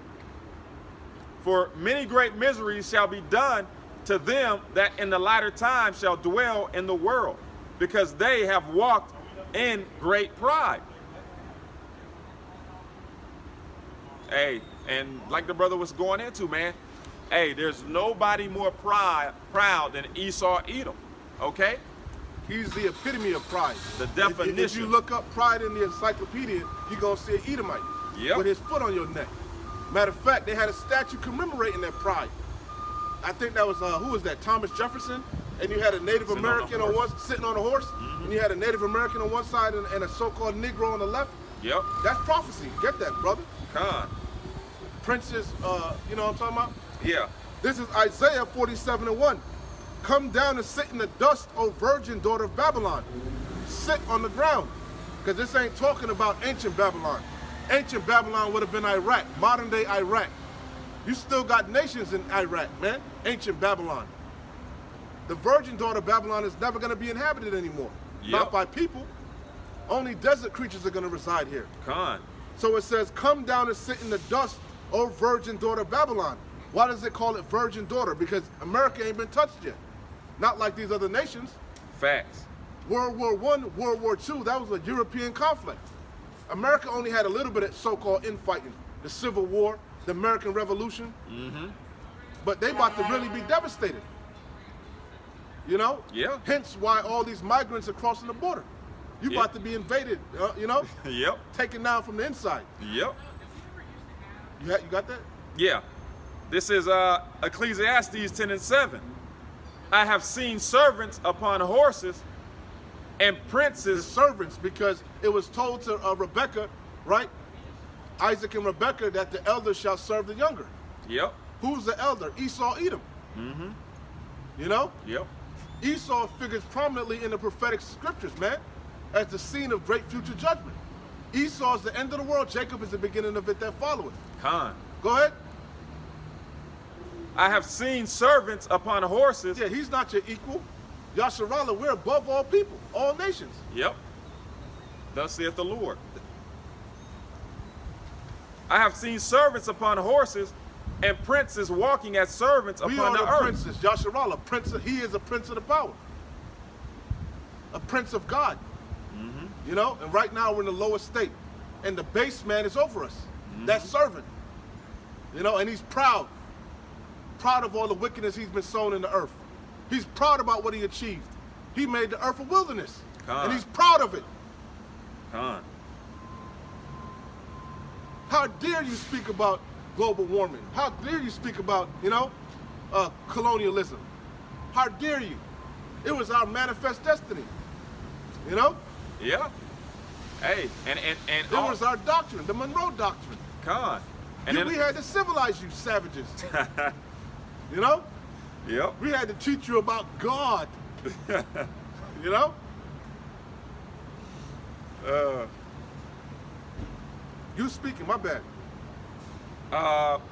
For many great miseries shall be done to them that in the latter time shall dwell in the world, because they have walked in great pride. Hey, and like the brother was going into, man, hey, there's nobody more proud than Esau Edom, okay? He's the epitome of pride. The definition. If you look up pride in the encyclopedia, you're going to see an Edomite with his foot on your neck. Matter of fact, they had a statue commemorating that pride. I think that was, who was that, Thomas Jefferson? And you had a Native American sitting on a horse, mm-hmm. and you had a Native American on one side and a so-called Negro on the left. Yep. That's prophecy. Get that, brother. Con. Princes, you know what I'm talking about? Yeah. This is Isaiah 47:1. Come down and sit in the dust, O virgin daughter of Babylon. Sit on the ground. Because this ain't talking about ancient Babylon. Ancient Babylon would have been Iraq, modern day Iraq. You still got nations in Iraq, man. Ancient Babylon. The virgin daughter of Babylon is never going to be inhabited anymore. Yep. Not by people. Only desert creatures are going to reside here. Con. So it says, come down and sit in the dust, O virgin daughter of Babylon. Why does it call it virgin daughter? Because America ain't been touched yet. Not like these other nations. Facts. World War I, World War II, that was a European conflict. America only had a little bit of so-called infighting. The Civil War, the American Revolution. Mm-hmm. But they about to really be devastated. Yeah. Hence why all these migrants are crossing the border. You about to be invaded, Yep. Taken down from the inside. Yep. You got that? Yeah. This is Ecclesiastes 10 and 7. I have seen servants upon horses and princes. Servants, because it was told to Rebecca, right? Isaac and Rebecca, that the elder shall serve the younger. Yep. Who's the elder? Esau Edom. Mm-hmm. Yep. Esau figures prominently in the prophetic scriptures, man, as the scene of great future judgment. Esau is the end of the world. Jacob is the beginning of it that followeth. Con. Go ahead. I have seen servants upon horses. Yeah, he's not your equal. Yasharallah, we're above all people, all nations. Yep. Thus saith the Lord. I have seen servants upon horses and princes walking as servants upon the earth. We are the princes, Yasharallah. He is a prince of the power. A prince of God. Mm-hmm. And right now we're in the lowest state. And the base man is over us. Mm-hmm. That servant. And he's proud. Proud of all the wickedness he's been sown in the earth. He's proud about what he achieved. He made the earth a wilderness. And he's proud of it. How dare you speak about global warming? How dare you speak about, colonialism? How dare you? It was our manifest destiny, Yeah. Hey, and it was our doctrine, the Monroe Doctrine. Con. We had to civilize you, savages. Yep. We had to teach you about God. You speaking, my bad.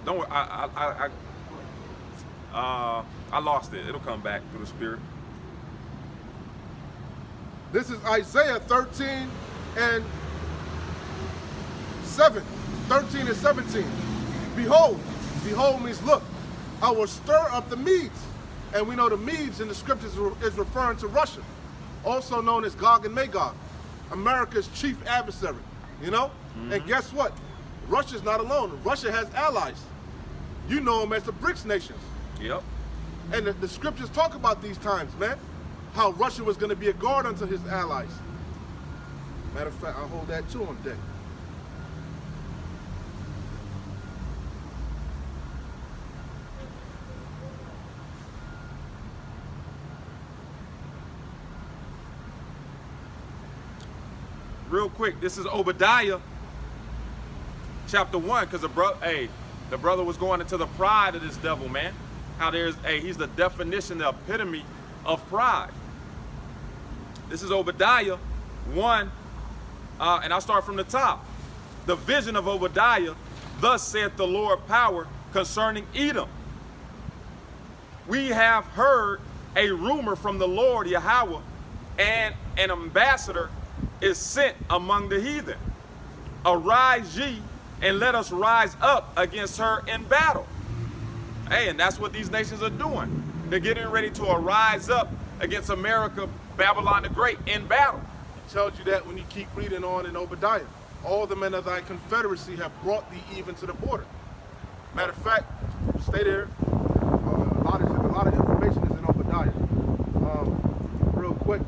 Don't worry. I lost it. It'll come back through the Spirit. This is Isaiah 13 and 7. 13 and 17. Behold means look, I will stir up the Medes. And we know the Medes in the scriptures is referring to Russia, also known as Gog and Magog, America's chief adversary, And guess what? Russia's not alone. Russia has allies. You know them as the BRICS nations. Yep. And the scriptures talk about these times, man. How Russia was going to be a guard unto his allies. Matter of fact, I'll hold that too on deck. Real quick, this is Obadiah chapter 1, because the brother was going into the pride of this devil, man. How he's the definition, the epitome of pride. This is Obadiah 1, and I'll start from the top. The vision of Obadiah, thus saith the Lord power concerning Edom. We have heard a rumor from the Lord Yahweh, and an ambassador is sent among the heathen. Arise ye, and let us rise up against her in battle. Hey, and that's what these nations are doing. They're getting ready to arise up against America, Babylon the Great, in battle. It tells you that when you keep reading on in Obadiah. All the men of thy confederacy have brought thee even to the border. Matter of fact, stay there. A lot of information is in Obadiah. Real quick.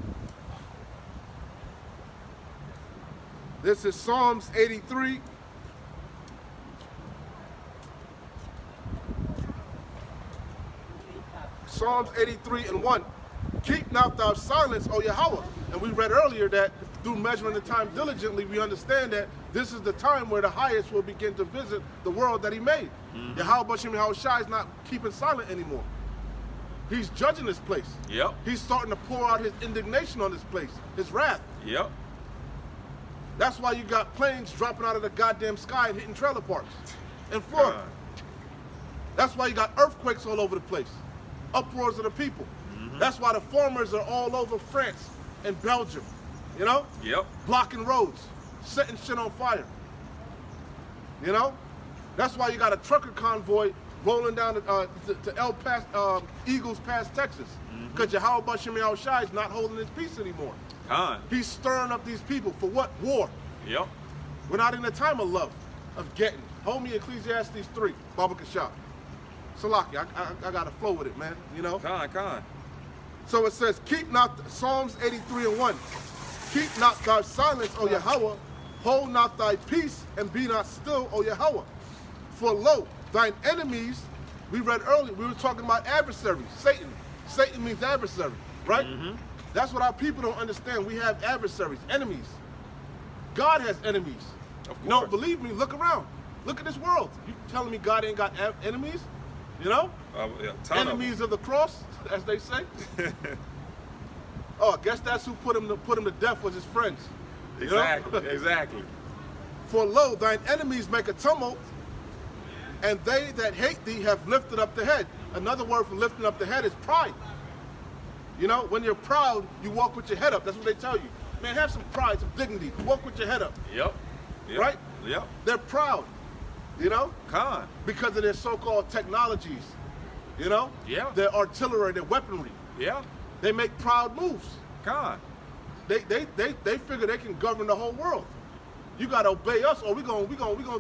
This is Psalms 83. Psalms 83 and 1. Keep not thou silence, O Yahweh. And we read earlier that through measuring the time diligently, we understand that this is the time where the highest will begin to visit the world that he made. Yahweh Bashem Yahweh Shai is not keeping silent anymore. He's judging this place. Yep. He's starting to pour out his indignation on this place, his wrath. Yep. That's why you got planes dropping out of the goddamn sky and hitting trailer parks in Florida. That's why you got earthquakes all over the place, uproars of the people. That's why the farmers are all over France and Belgium, Yep. blocking roads, setting shit on fire. That's why you got a trucker convoy rolling down to Eagles Pass, Texas, because Yahweh Bashem Yahweh Shai is not holding his peace anymore. He's stirring up these people for what? War. Yep. We're not in a time of love, of getting. Hold me Ecclesiastes 3, Baba Kashab. Salaki, I got to flow with it, man, Con. So it says, keep not, Psalms 83 and 1. Keep not thy silence, O Yahweh. Hold not thy peace, and be not still, O Yahweh. For lo, thine enemies, we read earlier, we were talking about adversaries, Satan. Satan means adversary, right? That's what our people don't understand. We have adversaries, enemies. God has enemies. Of course. No, believe me, look around. Look at this world. You telling me God ain't got enemies? Enemies of the cross, as they say. Oh, I guess that's who put him to death, was his friends. Exactly. For lo, thine enemies make a tumult, and they that hate thee have lifted up the head. Another word for lifting up the head is pride. When you're proud, you walk with your head up. That's what they tell you. Man, have some pride, some dignity. Walk with your head up. Yep. Right? Yep. They're proud. Con. Because of their so-called technologies. Yeah. Their artillery, their weaponry. Yeah. They make proud moves. Con. They figure they can govern the whole world. You gotta obey us, or we gonna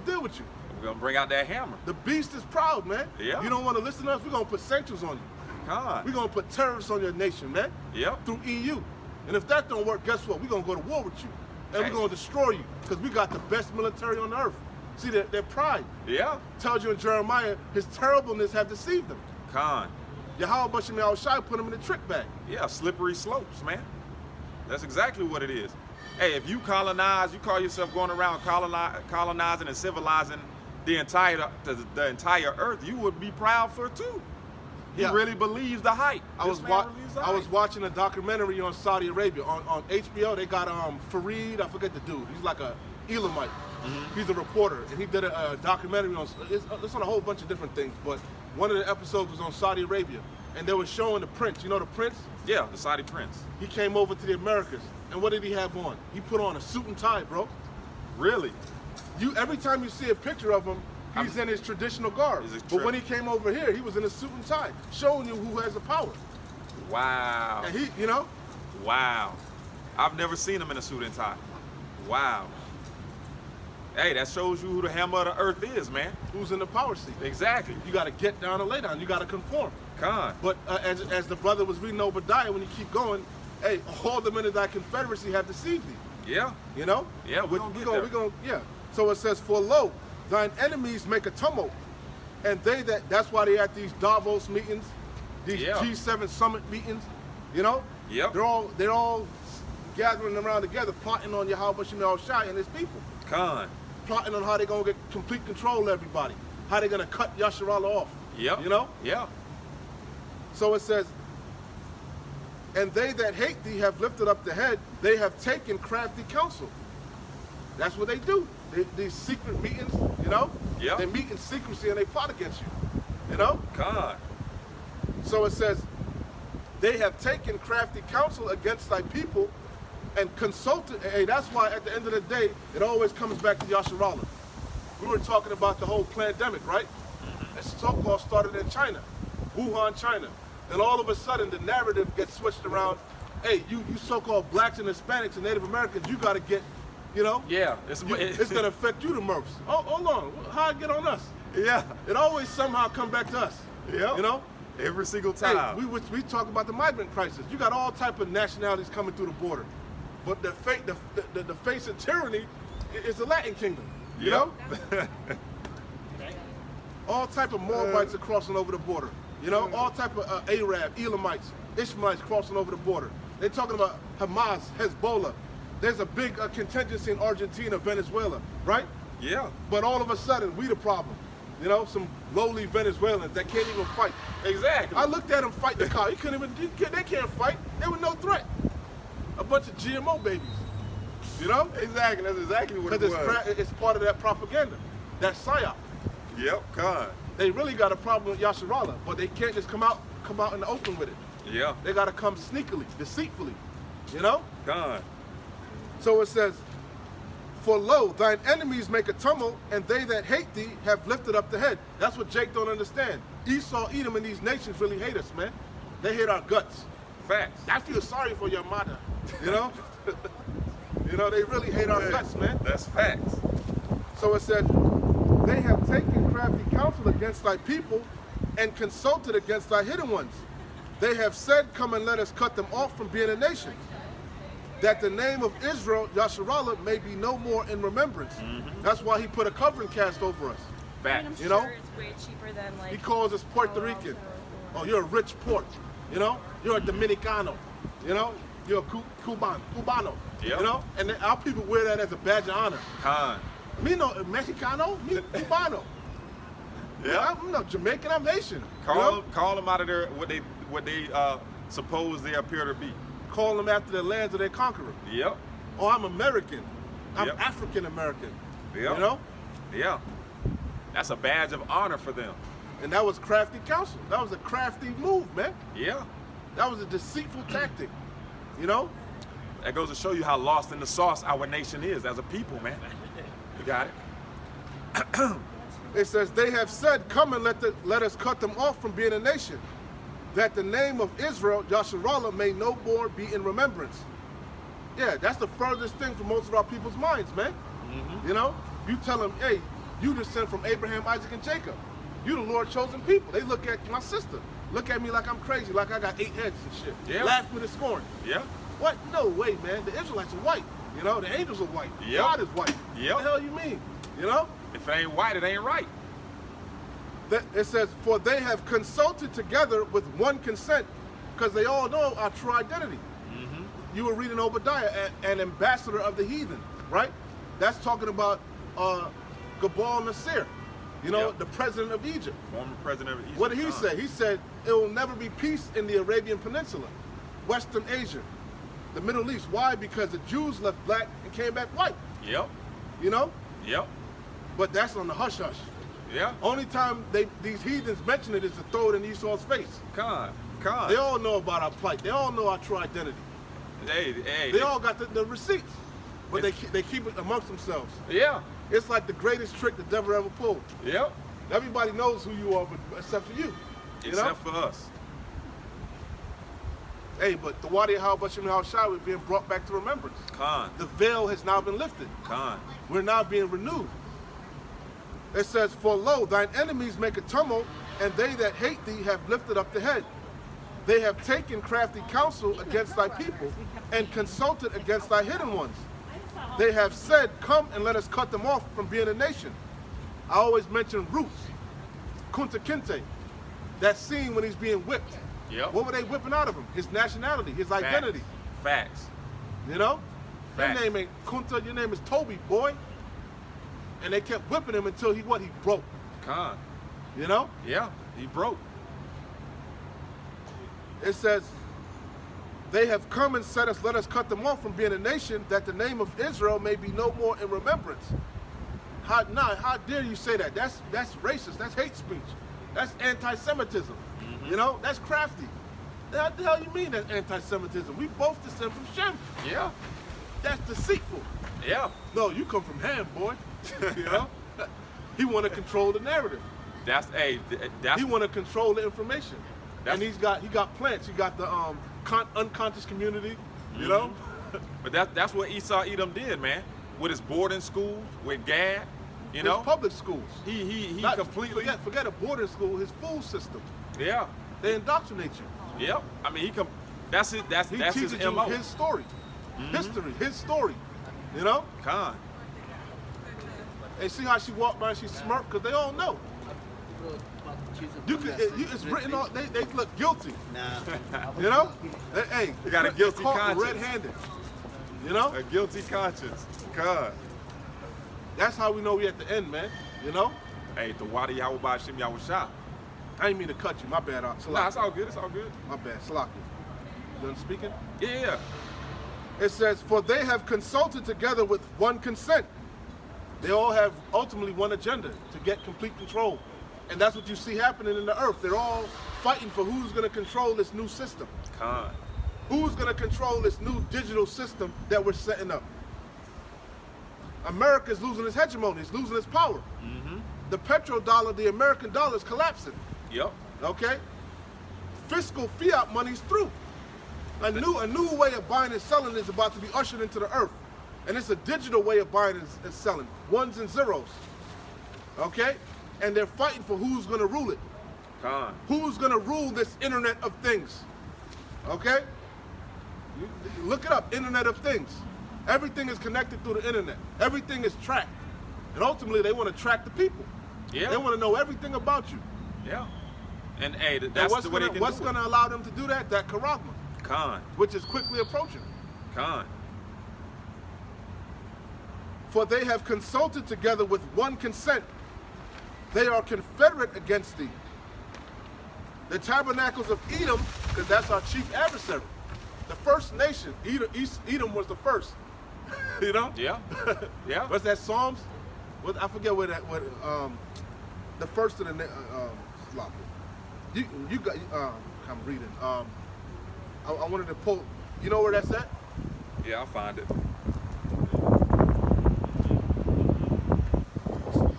deal with you. We're gonna bring out that hammer. The beast is proud, man. Yeah. You don't want to listen to us, we're gonna put sanctions on you. Con. We're gonna put terrorists on your nation, man. Yep. Through EU. And if that don't work, guess what? We're gonna go to war with you. And we're gonna destroy you. Because we got the best military on earth. See, their pride Yeah. tells you in Jeremiah, his terribleness have deceived them. Con. Yahweh Bashem Yahushai put him in the trick bag. Yeah, slippery slopes, man. That's exactly what it is. Hey, if you colonize, you call yourself going around colonizing and civilizing the entire earth, you would be proud for it too. He Yeah. really believes the hype. I was watching a documentary on Saudi Arabia on HBO. They got Fareed, I forget the dude. He's like a Elamite. He's a reporter, and he did a documentary on. It's on a whole bunch of different things, but one of the episodes was on Saudi Arabia, and they were showing the prince. You know the prince? Yeah, the Saudi prince. He came over to the Americas, and what did he have on? He put on a suit and tie, bro. Really? Every time you see a picture of him, he's in his traditional garb. But when he came over here, he was in a suit and tie, showing you who has the power. Wow. And he, you know, Wow. I've never seen him in a suit and tie. Wow. Hey, that shows you who the hammer of the earth is, man. who's in the power seat. Exactly. You got to get down and lay down. You got to conform. Con. But as the brother was reading Obadiah, when you keep going, hey, all the men of thy confederacy have deceived thee. Yeah. You know? Yeah, we're gonna get there. Yeah. So it says, for lo, thine enemies make a tumult, and that's why they at these Davos meetings, these G7 summit meetings, you know? Yep. They're all gathering around together, plotting on Yahweh Bashem Yahushai and his people. Con. Plotting on how they're gonna get complete control of everybody, how they're gonna cut Yasharallah off. Yep. You know? Yeah. So it says, and they that hate thee have lifted up the head, they have taken crafty counsel. That's what they do. These secret meetings, you know? Yep. They meet in secrecy and they plot against you. You know? Con. So it says, they have taken crafty counsel against thy people and consulted. Hey, that's why at the end of the day, it always comes back to Yasharallah. We were talking about the whole pandemic, right? It so-called started in China, Wuhan, China. Then all of a sudden, the narrative gets switched around. Hey, you so-called blacks and Hispanics and Native Americans, you got to get, you know? Yeah. It's going to affect you the most. Oh, hold on. How it get on us? Yeah. It always somehow come back to us. Yeah. You know? Every single Hey, time. we talk about the migrant crisis. You got all type of nationalities coming through the border. But the face of tyranny is the Latin kingdom. You know? All type of Moabites are crossing over the border. You know? All type of Arab, Elamites, Ishmaelites crossing over the border. They're talking about Hamas, Hezbollah. There's a big contingency in Argentina, Venezuela, right? Yeah. But all of a sudden, we the problem. You know, some lowly Venezuelans that can't even fight. Exactly. I looked at them fight the car. They can't fight. They were no threat. A bunch of GMO babies. You know? Exactly. That's exactly what it was. Because it's part of that propaganda, that psyop. Yep. Con. They really got a problem with Yasharallah, but they can't just come out in the open with it. Yeah. They got to come sneakily, deceitfully. You know? Con. So it says, for lo, thine enemies make a tumult, and they that hate thee have lifted up the head. That's what Jake don't understand. Esau, Edom, and these nations really hate us, man. They hate our guts. Facts. I feel sorry for your mother, you know? You know, they really hate our guts, man. That's facts. So it said, they have taken crafty counsel against thy people and consulted against thy hidden ones. They have said, come and let us cut them off from being a nation, that the name of Israel, Yasharallah, may be no more in remembrance. That's why he put a covering cast over us. Facts. You know? It's way cheaper than like. He calls us Puerto Rican. Oh, you're a rich port. You know? You're a Dominicano. You know? You're a Cubano. Yep. You know? And our people wear that as a badge of honor. Con. Me no Mexicano, me Cubano. Yeah. I'm not Jamaican, I'm Haitian. You know? Call them out of their what they suppose they appear to be. Call them after the lands of their conqueror. Yep. Oh, I'm American. I'm Yep. African American. Yep. You know? Yeah. That's a badge of honor for them. And that was crafty counsel. That was a crafty move, man. Yeah. That was a deceitful tactic. You know? That goes to show you how lost in the sauce our nation is as a people, man. You got it? It says, they have said, come and let us cut them off from being a nation, that the name of Israel, Yasharallah, may no more be in remembrance. Yeah, that's the furthest thing from most of our people's minds, man. You know? You tell them, hey, you descend from Abraham, Isaac, and Jacob. You the Lord chosen people. They look at my sister. Look at me like I'm crazy, like I got 8 heads and shit. Yeah. Laugh with the scorn. Yeah. What? No way, man. The Israelites are white. You know, the angels are white. Yep. God is white. Yep. What the hell you mean? You know? If it ain't white, it ain't right. It says, for they have consulted together with one consent, because they all know our true identity. You were reading Obadiah, an ambassador of the heathen, right? That's talking about Gabal Nasir, you know, the president of Egypt. Former president of Egypt. What did he say? He said, it will never be peace in the Arabian Peninsula, Western Asia, the Middle East. Why? Because the Jews left black and came back white. Yep. You know? Yep. But that's on the hush-hush. Yeah. Only time these heathens mention it is to throw it in Esau's face. Con. They all know about our plight. They all know our true identity. Hey. They all got the receipts, but they keep it amongst themselves. Yeah. It's like the greatest trick the devil ever pulled. Yep. Everybody knows who you are, but except for you. Except for us. Hey, but the Wadi Al-Bashim Al-Shai is being brought back to remembrance. Con. The veil has now been lifted. Con. We're now being renewed. It says, for lo, thine enemies make a tumult, and they that hate thee have lifted up the head. They have taken crafty counsel against thy people, and consulted against thy hidden ones. They have said, come and let us cut them off from being a nation. I always mention Roots, Kunta Kinte, that scene when he's being whipped. Yep. What were they whipping out of him? His nationality, his identity. Facts. You know? Facts. Your name ain't Kunta, your name is Toby, boy. And they kept whipping him until he broke. Con. You know? Yeah, he broke. It says, they have come and said us, let us cut them off from being a nation, that the name of Israel may be no more in remembrance. How dare you say that? That's racist. That's hate speech. That's anti-Semitism. You know, that's crafty. What the hell you mean that's anti-Semitism? We both descend from Shem. Yeah. That's deceitful. Yeah. No, you come from Ham, boy. You know? He want to control the narrative. That's he want to control the information. And he got plants. He got the unconscious community, you know? But that's what Esau Edom did, man. With his boarding schools, with Gad, you know? His public schools. He Not, completely forget a boarding school, his food system. Yeah. They indoctrinate you. Yep. I mean that's it. That's he his teaches you MO. his story. History, his story. You know? Con. And see how she walked by and she smirked? Because they all know. It's written on, they look guilty. Nah. You know? Hey, you got a guilty conscience. Red-handed. You know? A guilty conscience. God. That's how we know we at the end, man. You know? Hey, the Wadi Yahweh Shem Yahushua. I didn't mean to cut you. My bad. Nah, it's all good. It's all good. My bad. Salaki. You done speaking? Yeah. It says, for they have consulted together with one consent. They all have ultimately one agenda, to get complete control. And that's what you see happening in the earth. They're all fighting for who's going to control this new system. Con. Who's going to control this new digital system that we're setting up? America's losing its hegemony. It's losing its power. The petrodollar, the American dollar is collapsing. Yep. Okay? Fiscal fiat money's through. A new way of buying and selling is about to be ushered into the earth. And it's a digital way of buying and selling. Ones and zeros. Okay? And they're fighting for who's going to rule it. Con. Who's going to rule this Internet of Things? Okay? Look it up, Internet of Things. Everything is connected through the Internet. Everything is tracked. And ultimately, they want to track the people. Yeah. They want to know everything about you. Yeah. And hey, that's the way they can what's going to allow them to do that? That charagma. Con. Which is quickly approaching. Con. For they have consulted together with one consent. They are confederate against thee. The tabernacles of Edom, because that's our chief adversary. The first nation, Edom was the first. You know? Yeah. Yeah. What's that, Psalms? I forget where the first of the sloppy. You got. I'm reading. I wanted to pull. You know where that's at? Yeah, I'll find it.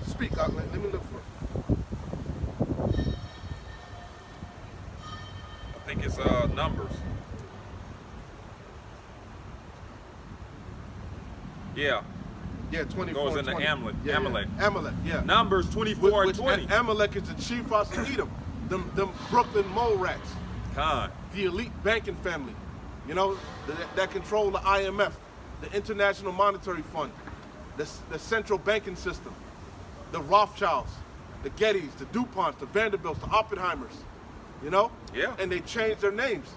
Speak. Let me look for it. I think it's Numbers. Yeah. Yeah, 24. Goes into 20. Amalek. Yeah, Amalek. Yeah. Amalek, yeah. Numbers 24 and 20. Amalek is the chief house of Edom. Them Brooklyn mole rats. Con. The elite banking family. You know, that control the IMF, the International Monetary Fund, the central banking system. the Rothschilds, the Gettys, the DuPonts, the Vanderbilts, the Oppenheimers, you know? Yeah. And they change their names.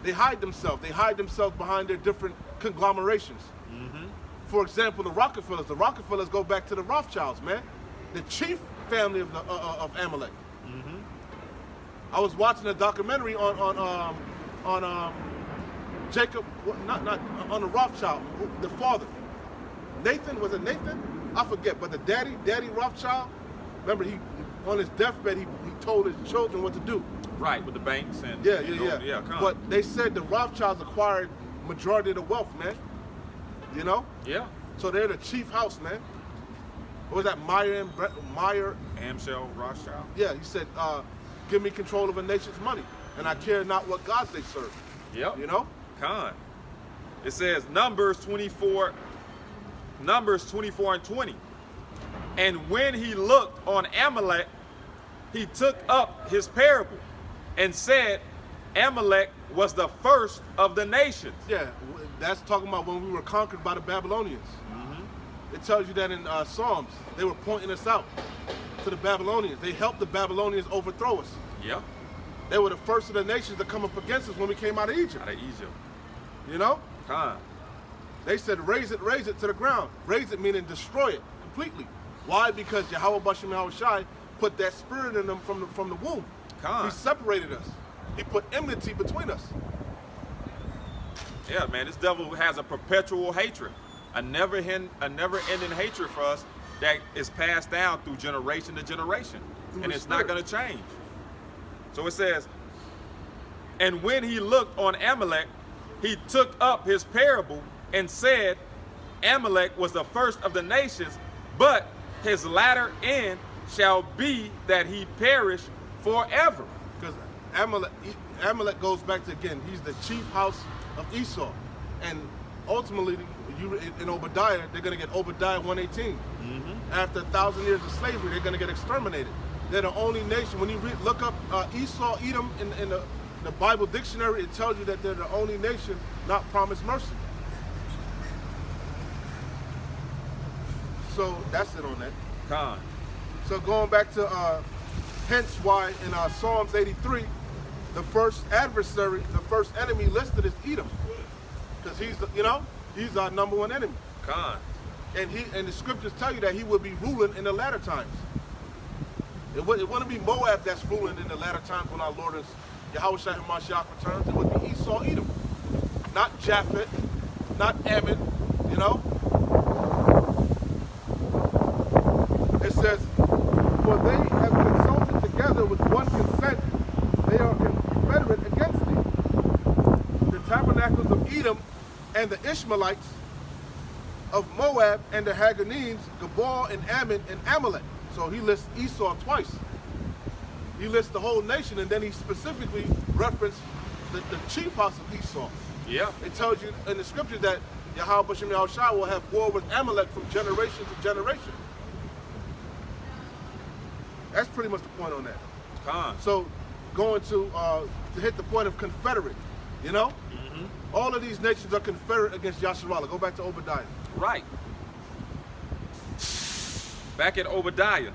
They hide themselves. They hide themselves behind their different conglomerations. For example, the Rockefellers go back to the Rothschilds, man. The chief family of Amalek. I was watching a documentary on Jacob, not on the Rothschild, the father. Nathan, was it Nathan? I forget, but the Daddy Rothschild, remember he on his deathbed he told his children what to do. Right, with the banks and Yeah. But they said the Rothschilds acquired majority of the wealth, man. You know? Yeah. So they're the chief house, man. What was that, Meyer? Amschel Rothschild. Yeah, he said, give me control of a nation's money, and I care not what gods they serve. Yep. You know? Con. It says Numbers 24 and 20. And when he looked on Amalek, he took up his parable and said, Amalek was the first of the nations. Yeah, that's talking about when we were conquered by the Babylonians. It tells you that in Psalms. They were pointing us out to the Babylonians. They helped the Babylonians overthrow us. Yep. They were the first of the nations to come up against us when we came out of Egypt. You know? Con. They said, raise it to the ground. Raise it meaning destroy it completely. Why? Because Yahweh Bashem Yahweh Shai put that spirit in them from the womb. Con. He separated us. He put enmity between us. Yeah, man, this devil has a perpetual hatred, a never-ending hatred for us that is passed down through generation to generation, and it's not going to change. So it says, and when he looked on Amalek, he took up his parable and said, Amalek was the first of the nations, but his latter end shall be that he perish forever. Because Amalek goes back to, again, he's the chief house of Esau. And ultimately, in Obadiah, they're going to get Obadiah 118. After 1,000 years of slavery, they're going to get exterminated. They're the only nation. When you look up Esau, Edom in the Bible dictionary, it tells you that they're the only nation not promised mercy. So that's it on that. Con. So going back to hence why in Psalms 83, the first adversary, the first enemy listed is Edom, because he's our number one enemy. Con. And the scriptures tell you that he will be ruling in the latter times. It wouldn't be Moab that's ruling in the latter times when our Lord is Yahweh Shai HaMashiach returns. It would be Esau, Edom, not Japheth, not Ammon. You know. It says, for they have consulted together with one consent, they are confederate against thee. The tabernacles of Edom and the Ishmaelites of Moab and the Haganenes, Gabal and Ammon and Amalek. So he lists Esau twice. He lists the whole nation, and then he specifically referenced the chief house of Esau. Yeah. It tells you in the scripture that Yahweh Bashem Yahweh Shai will have war with Amalek from generation to generation. That's pretty much the point on that. Con. So going to hit the point of confederate, you know? All of these nations are confederate against Yasharallah. Go back to Obadiah. Right. Back at Obadiah.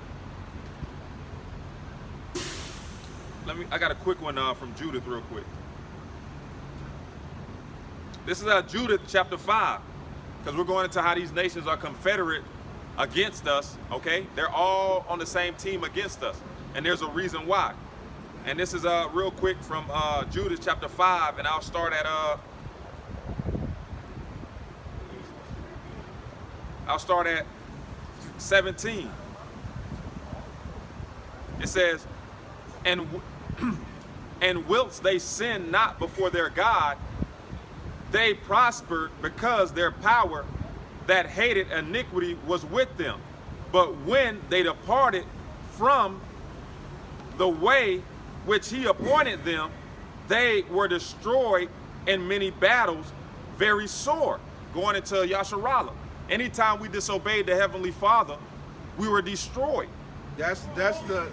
I got a quick one from Judith real quick. This is Judith chapter 5, because we're going into how these nations are confederate against us, okay? They're all on the same team against us, and there's a reason why. And this is real quick from Judith chapter 5, and I'll start at 17. It says, and whilst they sinned not before their God, they prospered because their power that hated iniquity was with them. But when they departed from the way which he appointed them, they were destroyed in many battles, very sore. Going into Yasharallah. Anytime we disobeyed the Heavenly Father, we were destroyed. That's the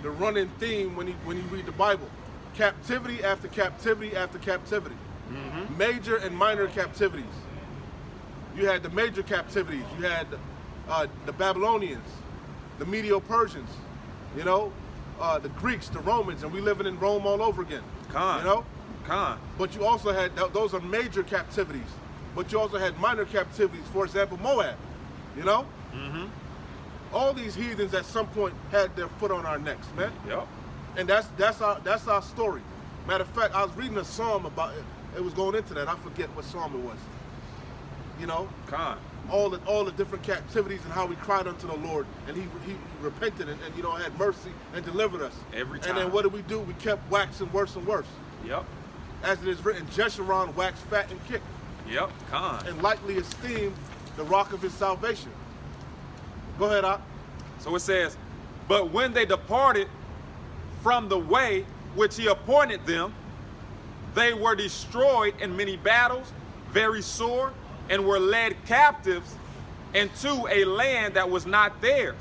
running theme when you read the Bible. Captivity after captivity after captivity. Major and minor captivities. You had the major captivities. You had the Babylonians. the Medo-Persians, you know, the Greeks, the Romans, and we living in Rome all over again. Con. You know? Con. But you also had, those are major captivities, but you also had minor captivities, for example, Moab, you know? Mm-hmm. All these heathens at some point had their foot on our necks, man. Yep. And that's our story. Matter of fact, I was reading a psalm about it. It was going into that. I forget what psalm it was. You know, Con. all the different captivities and how we cried unto the Lord, and he repented and you know had mercy and delivered us. Every time. And then what did we do? We kept waxing worse and worse. Yep. As it is written, Jeshurun waxed fat and kicked, Yep. Con. and lightly esteemed the rock of his salvation. Go ahead, Ak. So it says, but when they departed from the way which he appointed them, they were destroyed in many battles, very sore, and were led captives into a land that was not theirs.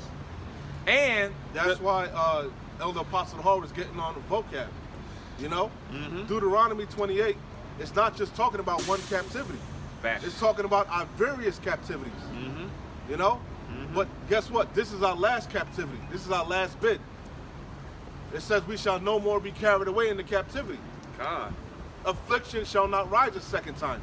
And that's why Elder Apostle Hall was getting on the vocab. You know, Deuteronomy 28, it's not just talking about one captivity. Fact. It's talking about our various captivities. You know? But guess what? This is our last captivity. This is our last bid. It says we shall no more be carried away into captivity. Con. Affliction shall not rise a second time.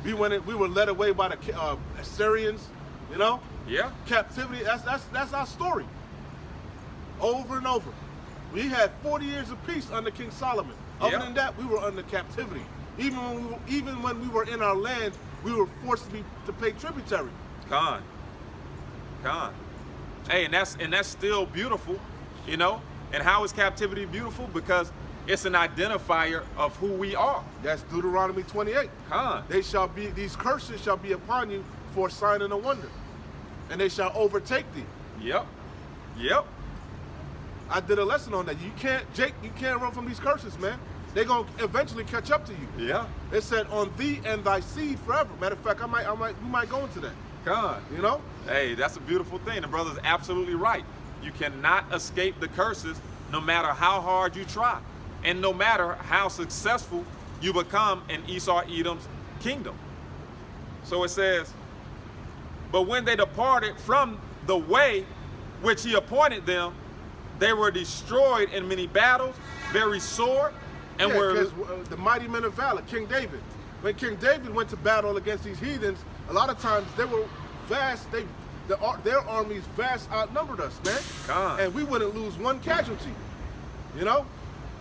We were led away by the Assyrians, you know? Yeah. Captivity, that's our story. Over and over. We had 40 years of peace under King Solomon. Other than that, we were under captivity. Even when we were in our land, we were forced to pay tributary. Con. Hey, and that's still beautiful, you know? And how is captivity beautiful? Because it's an identifier of who we are. That's Deuteronomy 28. Con. These curses shall be upon you for a sign and a wonder, and they shall overtake thee. Yep. Yep. I did a lesson on that. You can't run from these curses, man. They're gonna eventually catch up to you. Yeah. It said on thee and thy seed forever. Matter of fact, we might go into that. Con. You know? Hey, that's a beautiful thing. The brother's absolutely right. You cannot escape the curses no matter how hard you try. And no matter how successful you become in Esau Edom's kingdom. So it says, but when they departed from the way which he appointed them, they were destroyed in many battles, very sore, and because the mighty men of valor, King David. When King David went to battle against these heathens, a lot of times they were vast. Their armies vast outnumbered us, man. God. And we wouldn't lose one casualty. You know,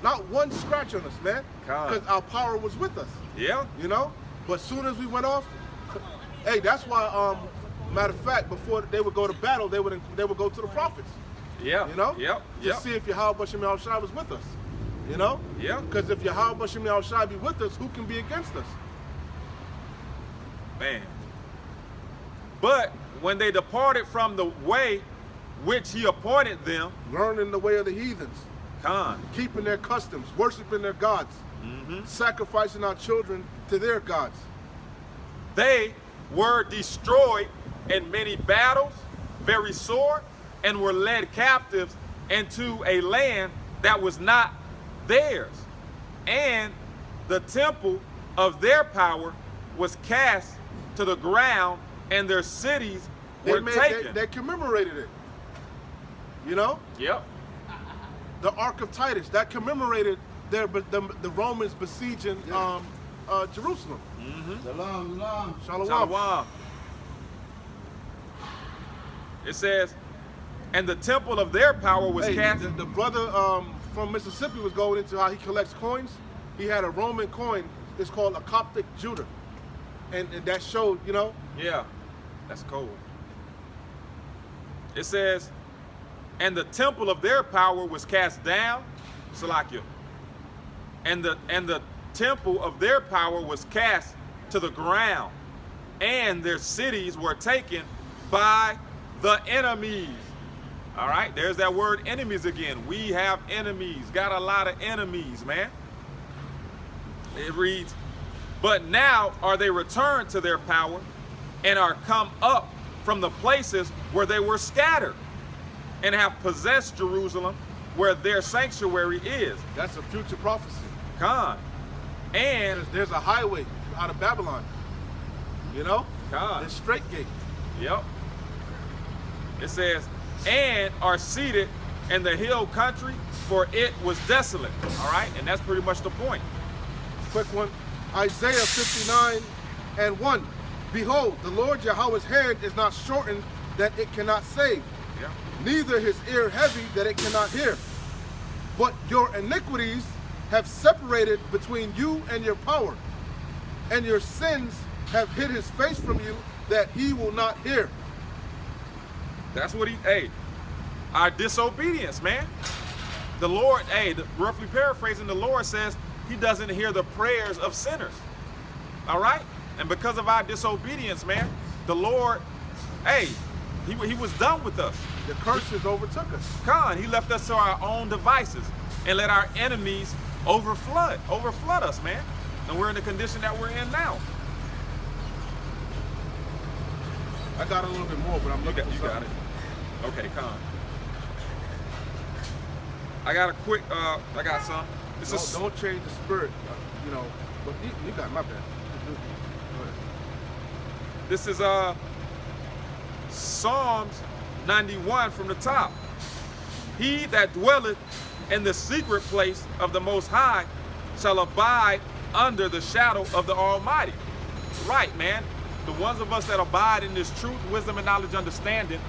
not one scratch on us, man. Because our power was with us. Yeah. You know, but as soon as we went off, hey, that's why. Matter of fact, before they would go to battle, they would go to the prophets. Yeah. You know? Yep. To see if Yahweh Bashem Yahushua was with us. You know? Yeah. Because if Yahweh Bashem Yahushua be with us, who can be against us? Man. But when they departed from the way which he appointed them, learning the way of the heathens, Con. keeping their customs, worshiping their gods, sacrificing our children to their gods, they were destroyed in many battles, very sore, and were led captives into a land that was not theirs. And the temple of their power was cast to the ground, and their cities were taken. They commemorated it. You know? Yep. The Ark of Titus, that commemorated the Romans besieging Jerusalem. Shalom. Shalom. It says, and the temple of their power was cast. The brother from Mississippi was going into how he collects coins. He had a Roman coin. It's called a Coptic Judah. And that showed, you know? Yeah, that's cool. It says, and the temple of their power was cast down, Salakia. And the temple of their power was cast to the ground, and their cities were taken by the enemies. All right, there's that word enemies again. We have enemies, got a lot of enemies, man. It reads, but now are they returned to their power and are come up from the places where they were scattered and have possessed Jerusalem where their sanctuary is. That's a future prophecy. Con. And there's a highway out of Babylon. You know? Con. The straight gate. Yep. It says, and are seated in the hill country, for it was desolate. All right, and that's pretty much the point. Quick one. Isaiah 59:1. Behold, the Lord Yahweh's hand is not shortened that it cannot save, Yeah. neither his ear heavy that it cannot hear. But your iniquities have separated between you and your power, and your sins have hid his face from you that he will not hear. That's what our disobedience, man. The Lord, roughly paraphrasing, the Lord says he doesn't hear the prayers of sinners. All right? And because of our disobedience, man, the Lord, he was done with us. The curses overtook us. He left us to our own devices and let our enemies overflood us, man. And we're in the condition that we're in now. I got a little bit more, but I'm looking for You got something. it. Okay, I got a quick, I got some. Don't change the spirit, but you got my bad. Go ahead. This is Psalms 91 from the top. He that dwelleth in the secret place of the Most High shall abide under the shadow of the Almighty. Right, man. The ones of us that abide in this truth, wisdom, and knowledge, understanding,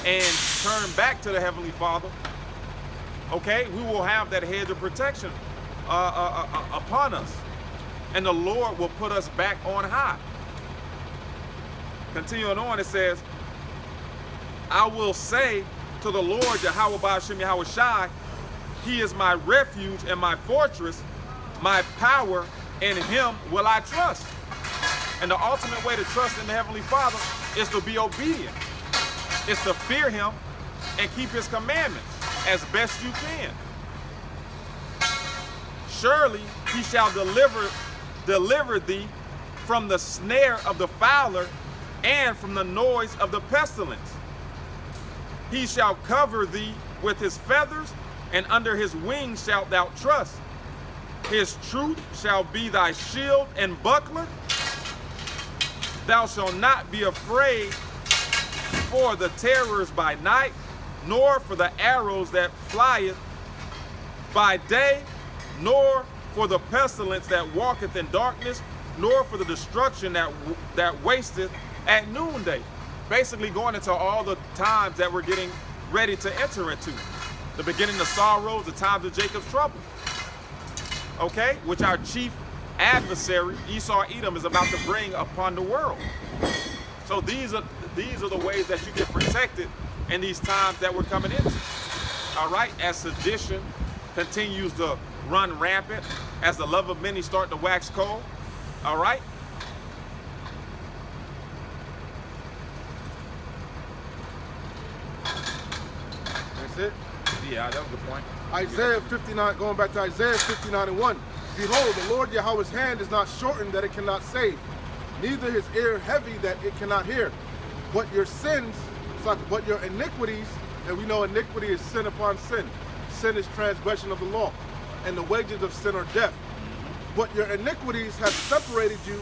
and turn back to the Heavenly Father, okay, we will have that hedge of protection upon us. And the Lord will put us back on high. Continuing on, it says, I will say to the Lord, Yahweh Ba'ashem Yahweh Shai, he is my refuge and my fortress, my power, in him will I trust. And the ultimate way to trust in the Heavenly Father is to be obedient. It's to fear him and keep his commandments as best you can. Surely he shall deliver thee from the snare of the fowler and from the noise of the pestilence. He shall cover thee with his feathers, and under his wings shalt thou trust. His truth shall be thy shield and buckler. Thou shalt not be afraid for the terrors by night, nor for the arrows that flieth by day, nor for the pestilence that walketh in darkness, nor for the destruction that wasteth at noonday. Basically going into all the times that we're getting ready to enter into. The beginning of sorrows, the times of Jacob's trouble. Okay? Which our chief adversary, Esau Edom, is about to bring upon the world. So these are the ways that you get protected in these times that we're coming into. All right? As sedition continues to run rampant, as the love of many start to wax cold. All right? That's it? Yeah, that was the point. Isaiah 59, going back to Isaiah 59:1. Behold, the Lord Yahweh's hand is not shortened that it cannot save, neither his ear heavy that it cannot hear. But your sins, but your iniquities, and we know iniquity is sin upon sin. Sin is transgression of the law, and the wages of sin are death. But your iniquities have separated you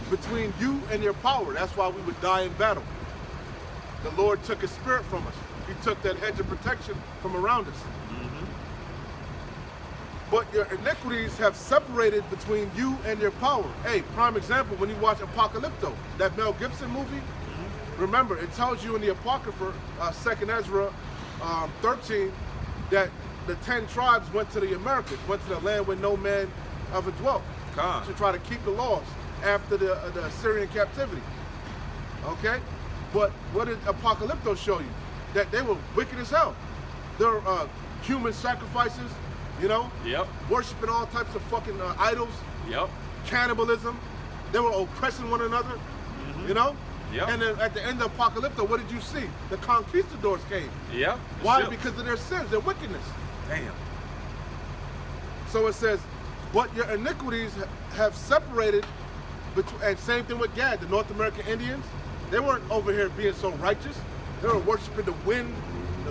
between you and your power. That's why we would die in battle. The Lord took his spirit from us. He took that hedge of protection from around us. But your iniquities have separated between you and your power. Hey, prime example, when you watch Apocalypto, that Mel Gibson movie, remember, it tells you in the Apocrypha, 2nd Ezra 13, that the 10 tribes went to the Americas, went to the land where no man ever dwelt, to try to keep the laws after the Assyrian captivity. Okay? But what did Apocalypto show you? That they were wicked as hell. There were human sacrifices, worshiping all types of fucking idols, cannibalism. They were oppressing one another, And then at the end of Apocalypto, what did you see? The conquistadors came. Why? Because of their sins, their wickedness. Damn. So it says, but your iniquities have separated, and same thing with Gad, the North American Indians. They weren't over here being so righteous. They were worshiping the wind,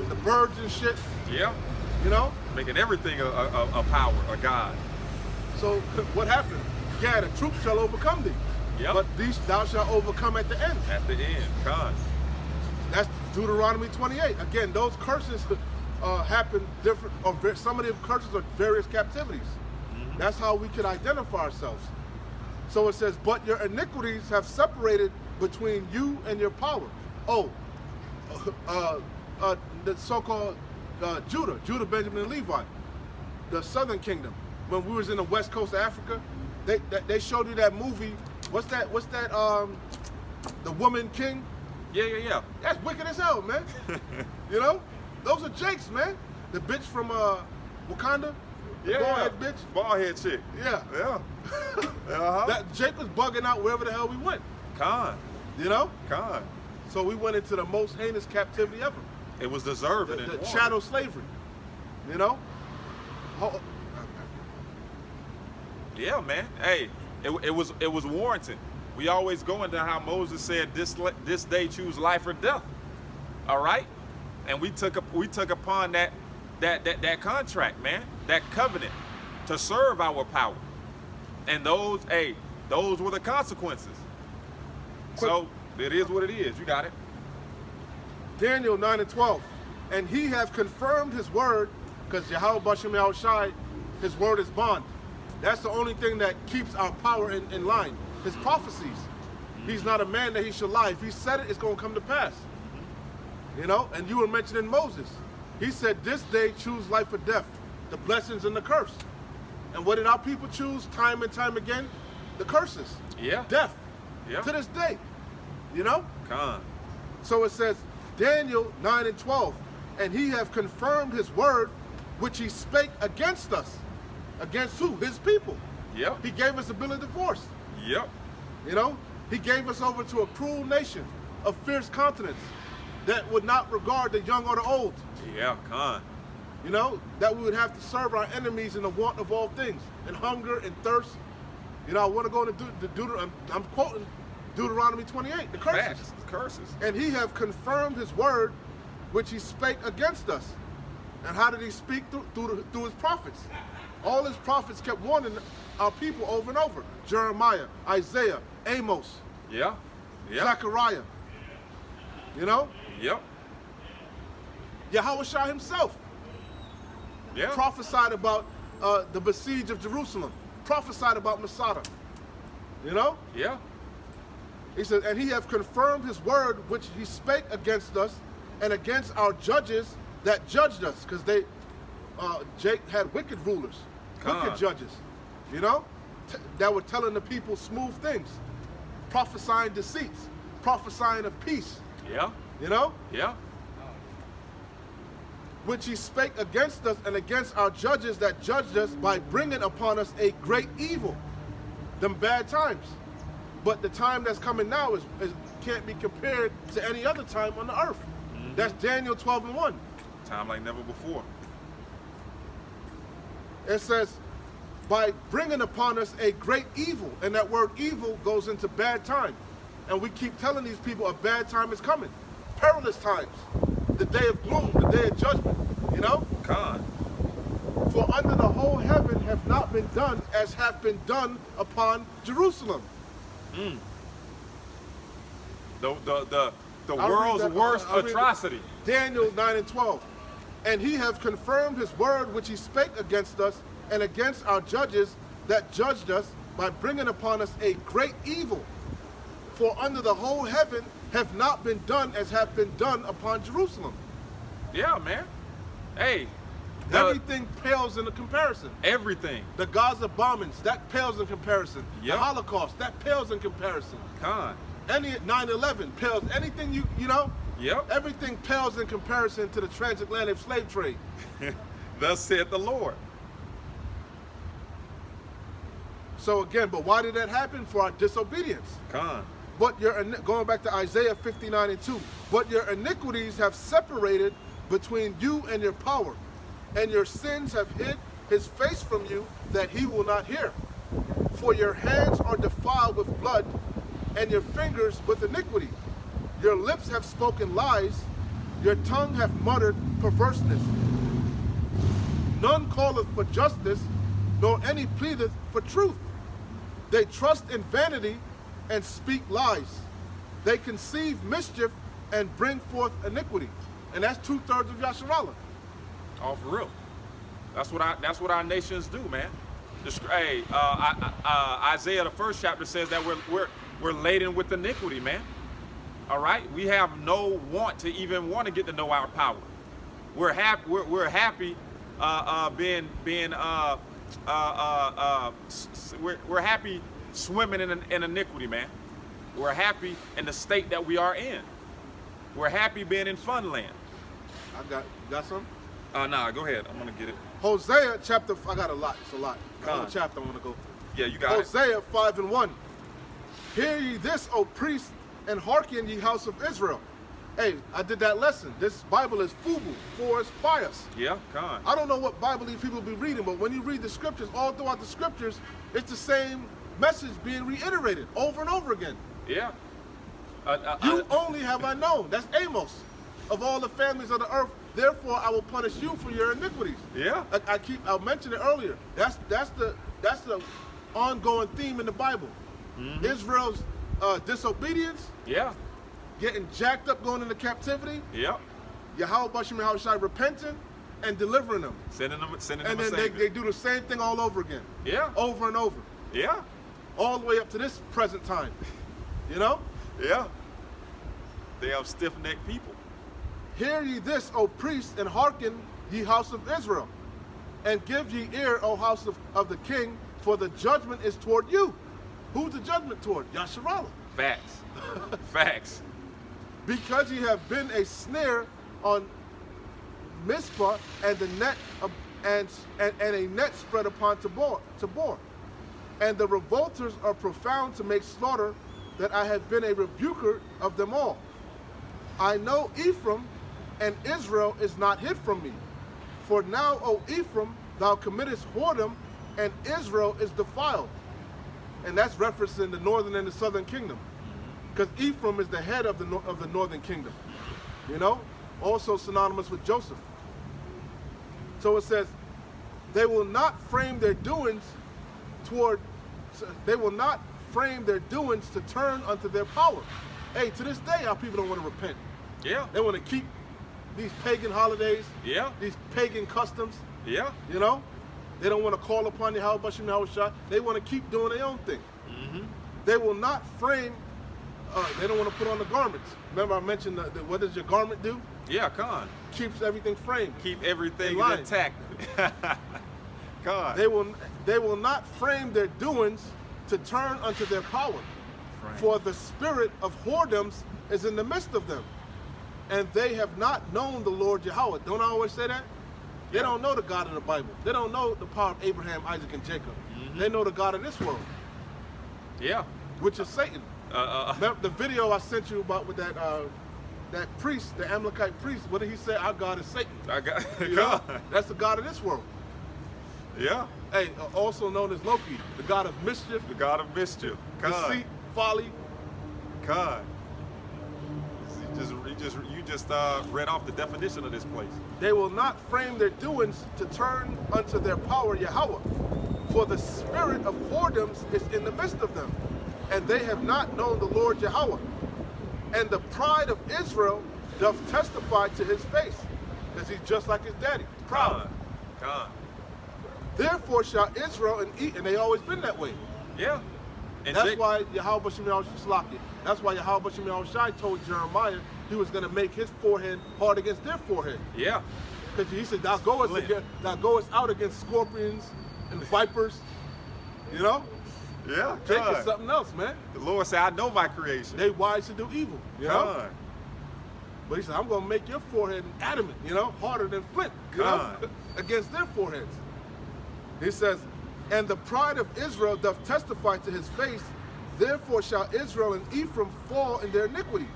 the birds and shit. Making everything a power, a god. So what happened? Gad, a troop shall overcome thee. But these thou shalt overcome at the end. At the end, God. That's Deuteronomy 28. Again, those curses happen different, or some of them curses are various captivities. That's how we can identify ourselves. So it says, but your iniquities have separated between you and your power. Oh, the so-called Judah, Benjamin, and Levi, the southern kingdom. When we was in the west coast of Africa, they showed you that movie. What's that? The Woman King? Yeah. That's wicked as hell, man. You know? Those are Jakes, man. The bitch from Wakanda. Yeah. Bald-head bitch. Bald-head chick. Yeah. Uh-huh. That Jake was bugging out wherever the hell we went. Con. You know? Con. So we went into the most heinous captivity ever. It was deserving. The chattel slavery. You know? Yeah, man. Hey, it was warranted. We always go into how Moses said, this day choose life or death. All right? And we took upon that contract, man, that covenant to serve our power. And those were the consequences. So it is what it is. You got it. Daniel 9 and 12. And he have confirmed his word, because Yahweh Bashem Yahushai, his word is bond. That's the only thing that keeps our power in line. His prophecies. He's not a man that he should lie. If he said it, it's going to come to pass. You know, and you were mentioning Moses. He said, this day choose life or death, the blessings and the curse. And what did our people choose time and time again? The curses. Yeah. Death. Yeah. To this day. You know? Con. So it says, Daniel 9 and 12, and he have confirmed his word, which he spake against us. Against who? His people. Yep. He gave us a bill of divorce. Yep. You know? He gave us over to a cruel nation of fierce continents that would not regard the young or the old. Yeah, con. You know? That we would have to serve our enemies in the want of all things, and hunger and thirst. You know, I want to go into I'm quoting Deuteronomy 28, the curses. Facts. Curses. And he have confirmed his word, which he spake against us. And how did he speak? Through his prophets. All his prophets kept warning our people over and over. Jeremiah, Isaiah, Amos, Yeah. Zechariah. You know? Yep. Yahushua himself Yeah. prophesied about the besiege of Jerusalem. Prophesied about Masada. You know? Yeah. He said, and he have confirmed his word, which he spake against us and against our judges that judged us. Because Jake had wicked rulers, wicked judges, you know, that were telling the people smooth things, prophesying deceits, prophesying of peace. Yeah. You know? Yeah. Which he spake against us and against our judges that judged us by bringing upon us a great evil, them bad times. But the time that's coming now can't be compared to any other time on the earth. That's Daniel 12 and 1. Time like never before. It says, by bringing upon us a great evil. And that word evil goes into bad time. And we keep telling these people a bad time is coming. Perilous times. The day of gloom, the day of judgment. You know? Con. For under the whole heaven have not been done as have been done upon Jerusalem. The world's worst atrocity. Daniel 9 and 12. And he have confirmed his word which he spake against us and against our judges that judged us by bringing upon us a great evil. For under the whole heaven have not been done as have been done upon Jerusalem. Yeah, man. Hey. Everything pales in the comparison. Everything. The Gaza bombings, that pales in comparison. Yep. The Holocaust, that pales in comparison. Con. Any 9/11 pales. Anything you know? Yep. Everything pales in comparison to the transatlantic slave trade. Thus saith the Lord. So again, but why did that happen? For our disobedience. Con. But going back to Isaiah 59 and 2, but your iniquities have separated between you and your power, and your sins have hid his face from you that he will not hear. For your hands are defiled with blood, and your fingers with iniquity. Your lips have spoken lies, your tongue hath muttered perverseness. None calleth for justice, nor any pleadeth for truth. They trust in vanity and speak lies. They conceive mischief and bring forth iniquity. And that's 2/3 of Yasharallah. Oh, for real. That's what our nations do, man. Isaiah the 1st chapter says that we're laden with iniquity, man. All right, we have no want to even want to get to know our power. We're happy. We're happy we're happy swimming in iniquity, man. We're happy in the state that we are in. We're happy being in fun land. You got some? Nah, go ahead. I'm gonna get it. Hosea chapter. I got a lot. It's a lot. The whole chapter I'm gonna go through. Yeah, you got Hosea 5:1. Hear ye this, O priests, and hearken ye house of Israel. Hey, I did that lesson. This Bible is FUBU, forest bias. Yeah, Khan. I don't know what Bible these people be reading, but when you read the scriptures, all throughout the scriptures, it's the same message being reiterated over and over again. Yeah. You only have I known. That's Amos. Of all the families of the earth, therefore I will punish you for your iniquities. Yeah. I mentioned it earlier. That's the ongoing theme in the Bible. Mm-hmm. Israel's disobedience. Yeah. Getting jacked up, going into captivity. Yep. Yahweh Bashim Yahushai repenting and delivering them. Sending them and then they do the same thing all over again. Yeah. Over and over. Yeah. All the way up to this present time. You know? Yeah. They are stiff-necked people. Hear ye this, O priests, and hearken, ye house of Israel. And give ye ear, O house of the king, for the judgment is toward you. Who's the judgment toward? Yasharallah. Facts. Facts. Because ye have been a snare on Mizpah, and the net and a net spread upon Tabor. And the revolters are profound to make slaughter, that I have been a rebuker of them all. I know Ephraim, and Israel is not hid from me. For now, O Ephraim, thou committest whoredom, and Israel is defiled. And that's referencing the northern and the southern kingdom. Because Ephraim is the head of the northern kingdom. You know? Also synonymous with Joseph. So it says, they will not frame their doings to turn unto their power. Hey, to this day, our people don't want to repent. Yeah. They want to keep these pagan holidays. Yeah. These pagan customs. Yeah. You know? They don't want to call upon Yahweh Bashim Yahushua. They want to keep doing their own thing. Mm-hmm. They will not frame, they don't want to put on the garments. Remember I mentioned what does your garment do? Yeah, Khan. Keeps everything framed. Keep everything intact. Khan. They will not frame their doings to turn unto their power. Right. For the spirit of whoredoms is in the midst of them. And they have not known the Lord Yahweh. Don't I always say that? They don't know the God of the Bible. They don't know the power of Abraham, Isaac, and Jacob. Mm-hmm. They know the God of this world. Yeah. Which is Satan. Remember the video I sent you about with that priest, the Amalekite priest, what did he say? Our God is Satan. That's the God of this world. Yeah. Hey, also known as Loki, the God of mischief. The God of mischief. Deceit, folly. God. You just read off the definition of this place. They will not frame their doings to turn unto their power, Yahweh. For the spirit of whoredoms is in the midst of them, and they have not known the Lord Yahweh. And the pride of Israel doth testify to his face, because he's just like his daddy, proud. God. Therefore shall Israel and they always been that way. Yeah. And that's why Yahweh Bashim Yahushua, that's why Yahweh Bashim Yahushua told Jeremiah he was going to make his forehead hard against their forehead. Yeah. Because he said, thou goest out against scorpions and vipers. You know? Yeah. Jacob's something else, man. The Lord said, I know my creation. They wise to do evil. You know? But he said, I'm going to make your forehead adamant, you know, harder than flint, you know, against their foreheads. He says, and the pride of Israel doth testify to his face, therefore shall Israel and Ephraim fall in their iniquity.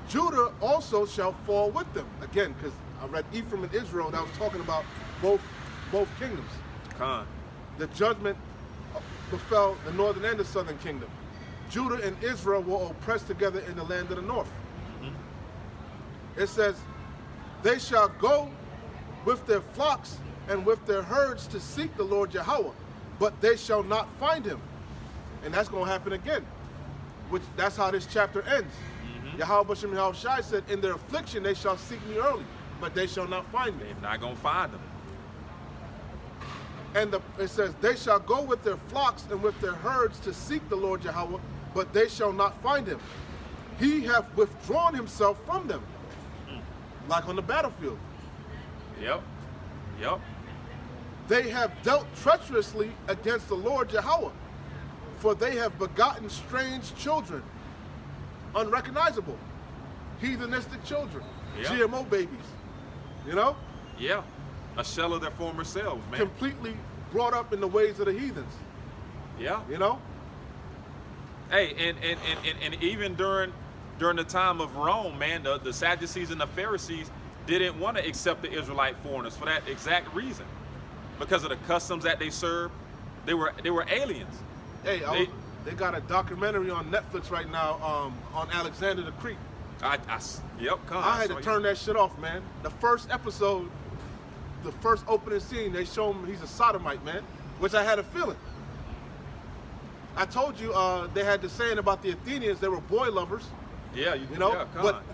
Judah also shall fall with them. Again, because I read Ephraim and Israel, that was talking about both kingdoms. The judgment befell the northern and the southern kingdom. Judah and Israel were oppressed together in the land of the north. Mm-hmm. It says, they shall go with their flocks and with their herds to seek the Lord Yahweh, but they shall not find him. And that's going to happen again. That's how this chapter ends. Mm-hmm. Yahweh Bashem Yahweh Shai said, in their affliction they shall seek me early, but they shall not find me. They're not going to find them. And it says, they shall go with their flocks and with their herds to seek the Lord Yahweh, but they shall not find him. He hath withdrawn himself from them, like on the battlefield. Yep. Yep. They have dealt treacherously against the Lord Yahweh, for they have begotten strange children, unrecognizable, heathenistic children, GMO babies, you know? Yeah, a shell of their former selves, man. Completely brought up in the ways of the heathens. Yeah. You know? Hey, and even during the time of Rome, man, the Sadducees and the Pharisees didn't want to accept the Israelite foreigners for that exact reason. Because of the customs that they served, they were aliens. Hey, they got a documentary on Netflix right now on Alexander the Greek. I had to turn that shit off, man. The first episode, the first opening scene, they show him he's a sodomite, man, which I had a feeling. I told you they had the saying about the Athenians, they were boy lovers. Yeah, you know, yeah, but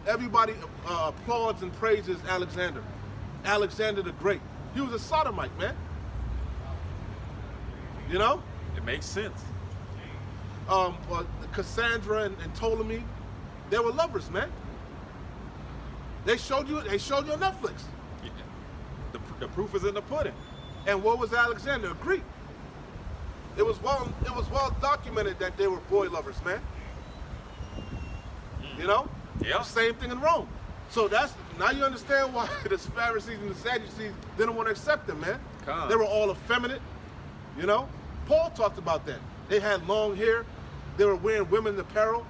everybody applauds and praises Alexander the Great. He was a sodomite, man. You know? It makes sense. Cassandra and Ptolemy, they were lovers, man. They showed you on Netflix. Yeah. The proof is in the pudding. And what was Alexander? A Greek. It was well documented that they were boy lovers, man. You know? Yeah. Same thing in Rome. So now you understand why the Pharisees and the Sadducees didn't want to accept them, man. They were all effeminate, you know? Paul talked about that. They had long hair. They were wearing women's apparel,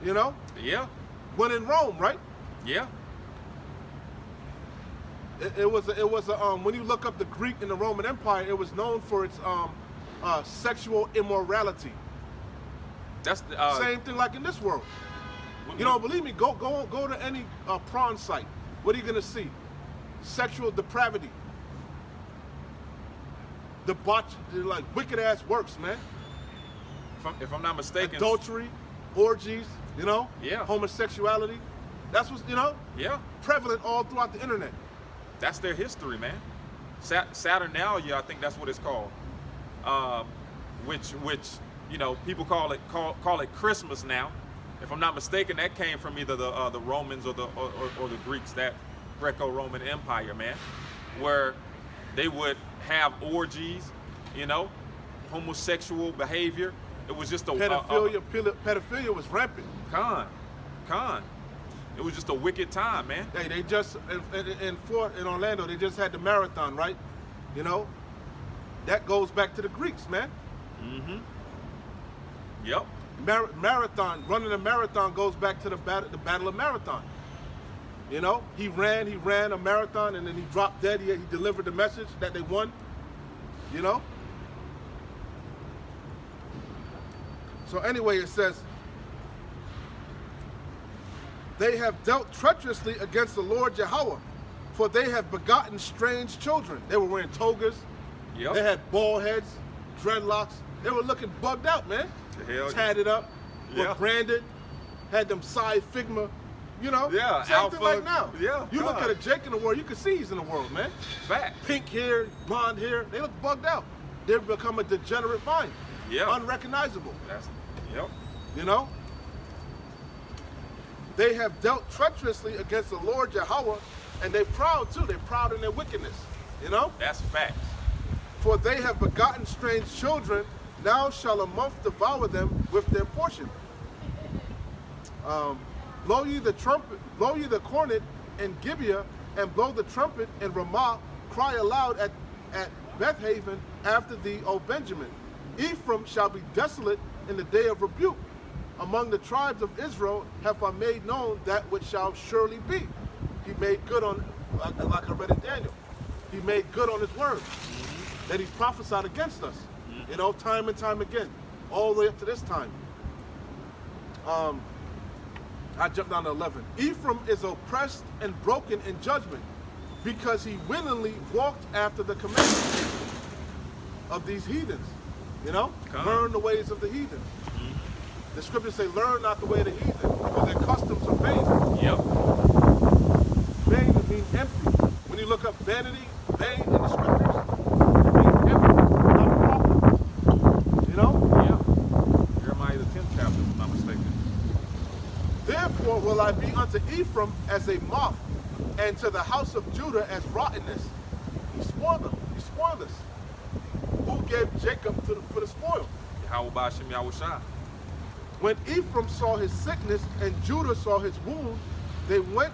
you know? Yeah. When in Rome, right? Yeah. It was when you look up the Greek and the Roman Empire, it was known for its sexual immorality. That's same thing like in this world. You know, believe me, go to any prawn site. What are you gonna see? Sexual depravity, debauch, like wicked ass works, man. If I'm not mistaken, adultery, orgies, you know, yeah, homosexuality. That's what's, you know, yeah, prevalent all throughout the internet. That's their history, man. Saturnalia, I think that's what it's called. Which you know, people call it Christmas now. If I'm not mistaken, that came from either the Romans or the Greeks, that Greco-Roman Empire, man, where they would have orgies, you know, homosexual behavior. It was just pedophilia was rampant. Con. It was just a wicked time, man. Hey, they just in Orlando, they just had the marathon, right? You know, that goes back to the Greeks, man. Mm-hmm. Yep. Running a marathon goes back to the Battle of Marathon. You know, he ran a marathon and then he dropped dead. He delivered the message that they won. You know. So anyway, it says, they have dealt treacherously against the Lord Yahweh, for they have begotten strange children. They were wearing togas. Yep. They had bald heads, dreadlocks. They were looking bugged out, man. Tatted up, were branded, had them Psi Figma, you know? Yeah, same thing like now. Yeah. You look at a Jake in the world, you can see he's in the world, man. Fact. Pink hair, blonde hair, they look bugged out. They've become a degenerate vine. Yeah. Unrecognizable. Yep. You know? They have dealt treacherously against the Lord Yahweh, and they're proud too. They're proud in their wickedness. You know? That's facts. For they have begotten strange children, now shall a month devour them with their portion. Blow ye the trumpet, blow ye the cornet in Gibeah, and blow the trumpet in Ramah. Cry aloud at Bethaven after thee, O Benjamin. Ephraim shall be desolate in the day of rebuke. Among the tribes of Israel have I made known that which shall surely be. He made good on, like I read in Daniel, he made good on his word that he prophesied against us. You know, time and time again, all the way up to this time. I jumped down to 11. Ephraim is oppressed and broken in judgment, because he willingly walked after the commandments of these heathens. You know, learn the ways of the heathens. The scriptures say, learn not the way of the heathen, for their customs are vain. Yep. Vain means empty. When you look up vanity, vain in the scriptures, it means empty, not profitable. You know? Yeah. Jeremiah the 10th chapter, if I'm not mistaken. Therefore will I be unto Ephraim as a moth, and to the house of Judah as rottenness. He spoiled them. He spoiled us. Who gave Jacob for the spoil? Yahweh Ba'ashem Yahushai. When Ephraim saw his sickness and Judah saw his wound, then went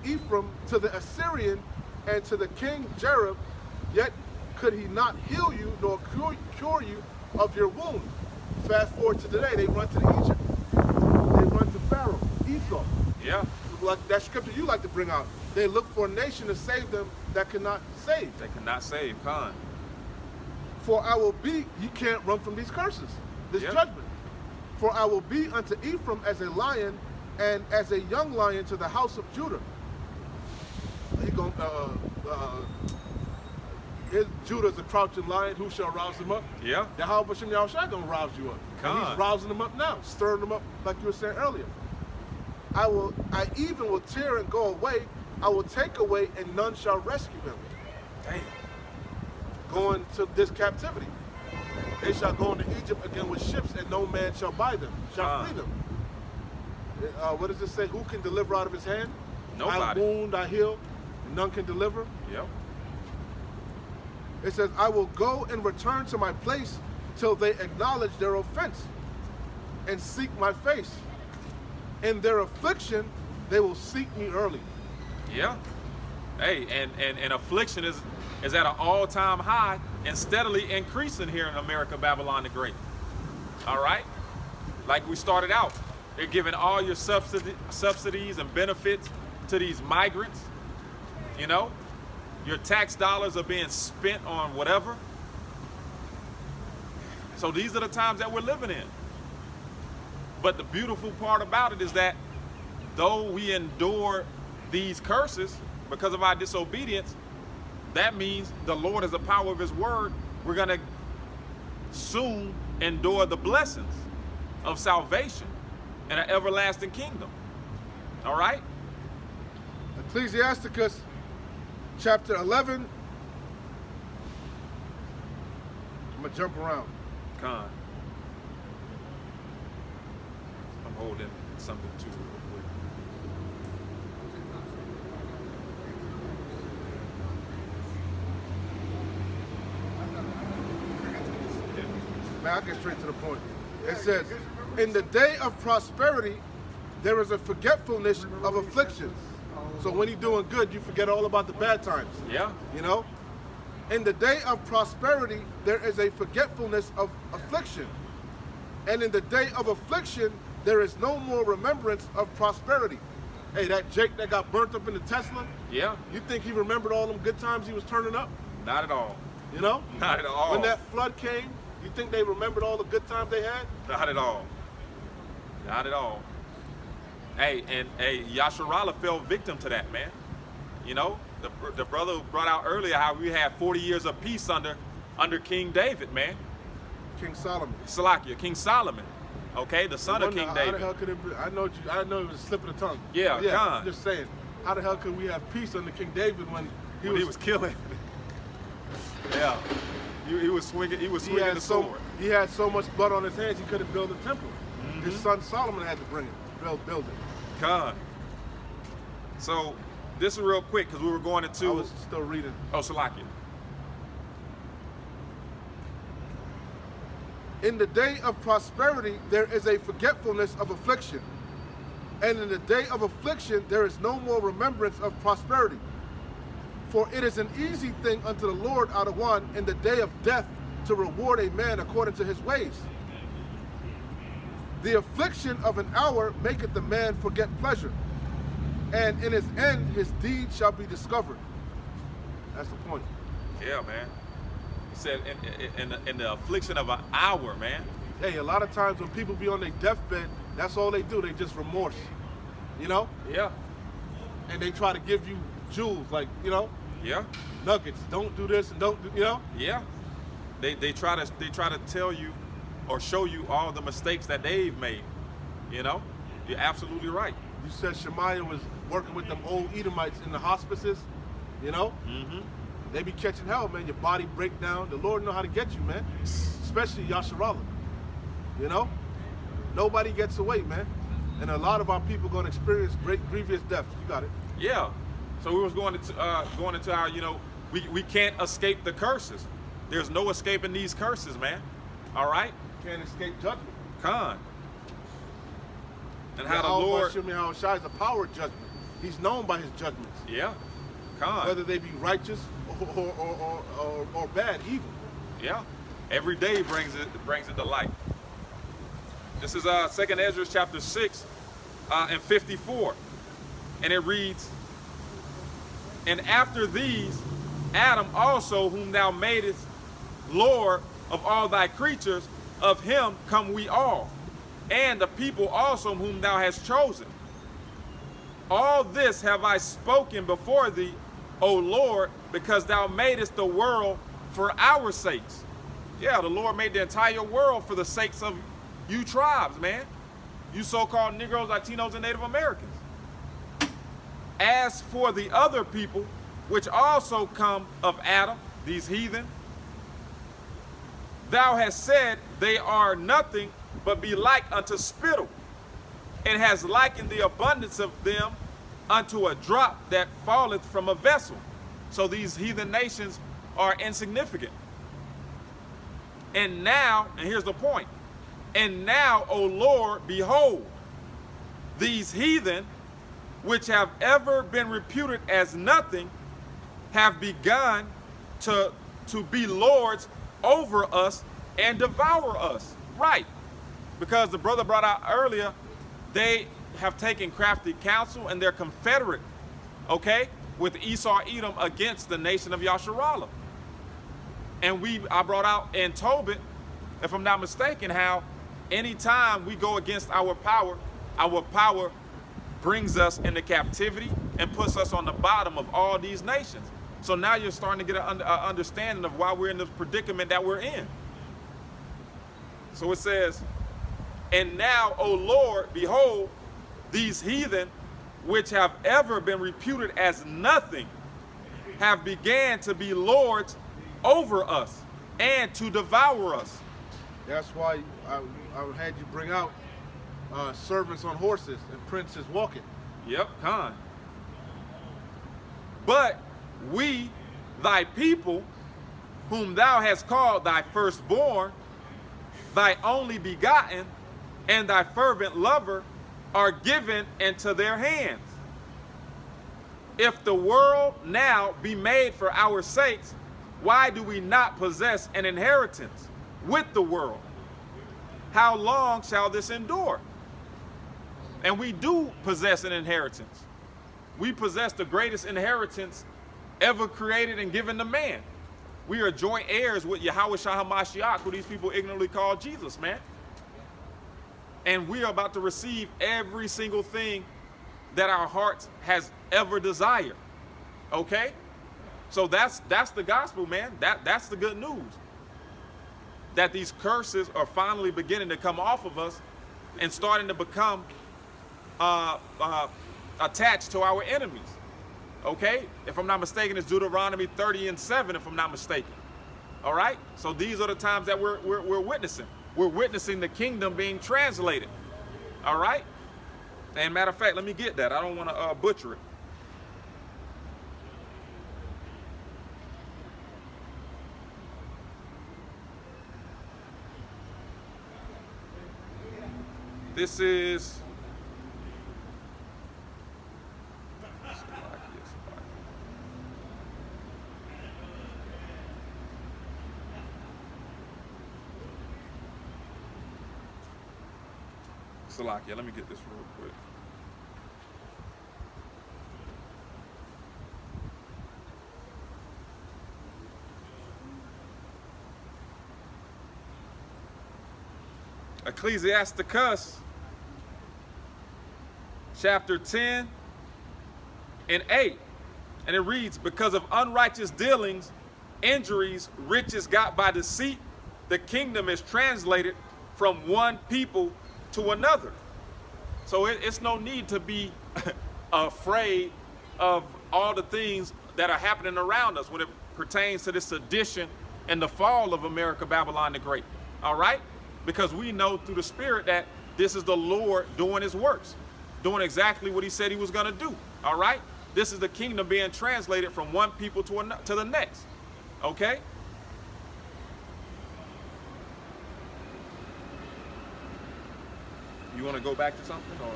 Ephraim to the Assyrian and to the king Jareb, yet could he not heal you nor cure you of your wound. Fast forward to today, they run to Egypt. They run to Pharaoh, Esau. Yeah. Like that scripture you like to bring out. They look for a nation to save them that cannot save. They cannot save, Khan. For I will be, you can't run from these curses, this judgment. For I will be unto Ephraim as a lion, and as a young lion to the house of Judah. He going, Judah's a crouching lion, who shall rouse him up? Yeah. Yahweh B'Shem Yahushua gonna rouse you up. And he's rousing them up now, stirring them up like you were saying earlier. I even will tear and go away. I will take away, and none shall rescue him. Dang. Going to this captivity. They shall go into Egypt again with ships, and no man shall buy them, shall free them. What does it say? Who can deliver out of his hand? Nobody. I wound, I heal, and none can deliver. Yep. It says, I will go and return to my place till they acknowledge their offense and seek my face. In their affliction, they will seek me early. Yeah. Hey, and affliction is at an all-time high and steadily increasing here in America, Babylon the Great. All right? Like we started out, they're giving all your subsidies and benefits to these migrants. You know? Your tax dollars are being spent on whatever. So these are the times that we're living in. But the beautiful part about it is that though we endure these curses because of our disobedience, that means the Lord is the power of his word. We're going to soon endure the blessings of salvation and an everlasting kingdom. All right? Ecclesiasticus chapter 11. I'm going to jump around. Con. I'm holding something too real quick. Man, I'll get straight to the point. It says, in the day of prosperity, there is a forgetfulness of affliction. So when you're doing good, you forget all about the bad times. Yeah. You know? In the day of prosperity, there is a forgetfulness of affliction. And in the day of affliction, there is no more remembrance of prosperity. Hey, that Jake that got burnt up in the Tesla? Yeah. You think he remembered all them good times he was turning up? Not at all. You know? Not at all. When that flood came, you think they remembered all the good times they had? Not at all. Not at all. Hey, and Yasharallah fell victim to that, man. You know, the brother brought out earlier how we had 40 years of peace under King David, man. King Solomon. Salakia, King Solomon. Okay, the son of King David. How the hell could it be? I know it was a slip of the tongue. Yeah, I'm just saying. How the hell could we have peace under King David when he was killing? Yeah, he was swinging. He was swinging the sword. He had so much blood on his hands he couldn't build a temple. Mm-hmm. His son Solomon had to build it. Con. So this is real quick because we were going into. I was still reading. Oh, Salakia. In the day of prosperity, there is a forgetfulness of affliction. And in the day of affliction, there is no more remembrance of prosperity. For it is an easy thing unto the Lord out of one in the day of death to reward a man according to his ways. The affliction of an hour maketh the man forget pleasure, and in his end his deed shall be discovered. That's the point. Yeah, man. He said in the affliction of an hour, man. Hey, a lot of times when people be on their deathbed, that's all they do. They just remorse, you know? Yeah. And they try to give you jewels, like, you know? Yeah. Nuggets. Don't do this and don't do, you know? Yeah. They try to tell you or show you all the mistakes that they've made. You know, you're absolutely right. You said Shemaiah was working with them old Edomites in the hospices, you know? Mm-hmm. They be catching hell, man. Your body break down. The Lord know how to get you, man. Especially Yasharallah. You know? Nobody gets away, man. And a lot of our people going to experience great grievous death. You got it. Yeah. So we was going into our, you know, we can't escape the curses. There's no escaping these curses, man. All right? Can't escape judgment. Khan. And how the Lord... Shai is a power judgment. He's known by his judgments. Yeah. Khan. Whether they be righteous or bad, evil. Yeah. Every day brings it to light. This is 2nd Ezra chapter 6 and 54. And it reads, "And after these, Adam also, whom thou madest Lord of all thy creatures, of him come we all, and the people also whom thou hast chosen. All this have I spoken before thee, O Lord, because thou madest the world for our sakes." Yeah, the Lord made the entire world for the sakes of you tribes, man. You so-called Negroes, Latinos, and Native Americans. "As for the other people, which also come of Adam, these heathen, thou hast said they are nothing but be like unto spittle, and has likened the abundance of them unto a drop that falleth from a vessel." So these heathen nations are insignificant. "And now," and here's the point, "and now, O Lord, behold, these heathen, which have ever been reputed as nothing, have begun to be lords over us and devour us." Right. Because the brother brought out earlier, they have taken crafty counsel and they're confederate, okay, with Esau Edom against the nation of Yasharallah. And I brought out in Tobit, if I'm not mistaken, how anytime we go against our power brings us into captivity and puts us on the bottom of all these nations. So now you're starting to get an understanding of why we're in the predicament that we're in. So it says, "And now, O Lord, behold, these heathen, which have ever been reputed as nothing, have began to be lords over us and to devour us." That's why I had you bring out servants on horses and princes walking. Yep, Khan. "But we, thy people, whom thou hast called thy firstborn, thy only begotten, and thy fervent lover, are given into their hands. If the world now be made for our sakes, why do we not possess an inheritance with the world? How long shall this endure?" And we do possess an inheritance. We possess the greatest inheritance ever created and given to man. We are joint heirs with Yahweh Shah HaMashiach, who these people ignorantly call Jesus, man. And we are about to receive every single thing that our hearts has ever desired. Okay? So that's the gospel, man. That's the good news. That these curses are finally beginning to come off of us and starting to become attached to our enemies. Okay? If I'm not mistaken, it's Deuteronomy 30:7, if I'm not mistaken. All right? So these are the times that we're witnessing. We're witnessing the kingdom being translated. All right? And matter of fact, let me get that. I don't want to butcher it. This is Salakia. Let me get this real quick. Ecclesiasticus chapter 10 and 8. And it reads, "Because of unrighteous dealings, injuries, riches got by deceit, the kingdom is translated from one people to another. So it's no need to be afraid of all the things that are happening around us when it pertains to this sedition and the fall of America, Babylon the Great. All right? Because we know through the Spirit that this is the Lord doing his works, doing exactly what he said he was going to do. All right? This is the kingdom being translated from one people to the next. Okay? You want to go back to something or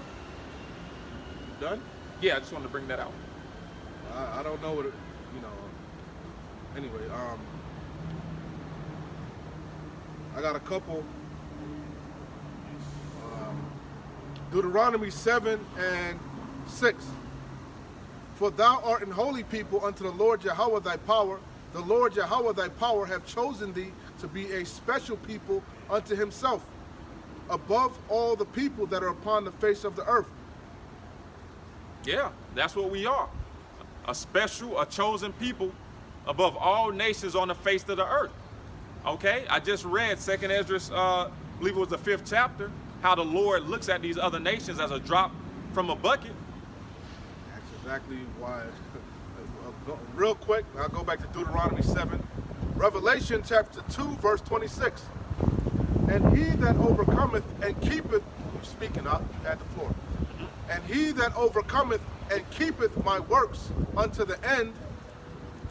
Done? Yeah, I just wanted to bring that out. I don't know what it, anyway, I got a couple. Deuteronomy 7 and 6. For thou art an holy people unto the Lord Yahweh thy power. The Lord Yahweh thy power hath chosen thee to be a special people unto himself, above all the people that are upon the face of the earth. Yeah, that's what we are. A special, a chosen people above all nations on the face of the earth. Okay, I just read 2nd Esdras, I believe it was the 5th chapter, how the Lord looks at these other nations as a drop from a bucket. That's exactly why. Real quick, I'll go back to Deuteronomy 7. Revelation chapter 2, verse 26. And he that overcometh and keepeth, speaking up at the floor, and he that overcometh and keepeth my works unto the end,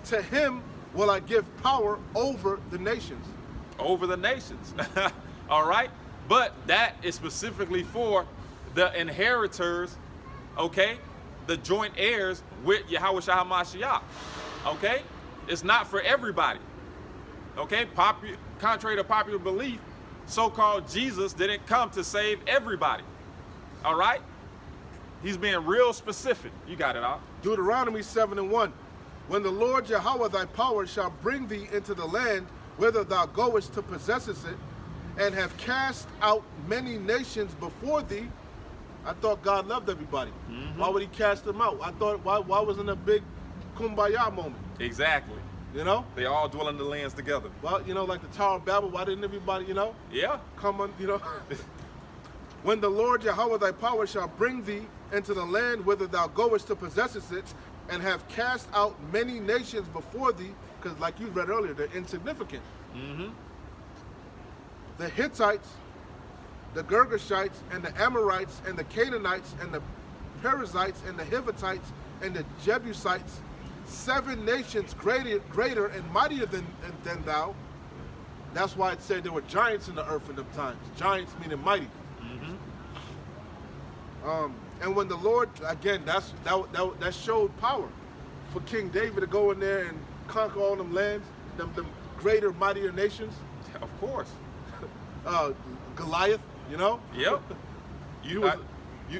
to him will I give power over the nations. Over the nations. All right? But that is specifically for the inheritors, okay? The joint heirs with Yahweh Shah HaMashiach. Okay? It's not for everybody. Okay? Contrary to popular belief, so-called Jesus didn't come to save everybody. All right? He's being real specific. You got it, all. Deuteronomy 7 and 1. When the Lord Yahweh thy power shall bring thee into the land whither thou goest to possess it, and have cast out many nations before thee. I thought God loved everybody. Why would he cast them out? I thought, why wasn't a big kumbaya moment? Exactly. You know? They all dwell in the lands together. Well, like the Tower of Babel, why didn't everybody, Yeah. come on, When the Lord Yahweh thy power shall bring thee into the land whither thou goest to possess it, and have cast out many nations before thee, because like you read earlier, they're insignificant. The Hittites, the Girgashites, and the Amorites, and the Canaanites, and the Perizzites, and the Hivitites, and the Jebusites, 7 nations greater and mightier than thou. That's why it said there were giants in the earth in them times. Giants meaning mighty. And when the Lord, again, that showed power for King David to go in there and conquer all them lands, them greater, mightier nations. Of course. Goliath, Yep.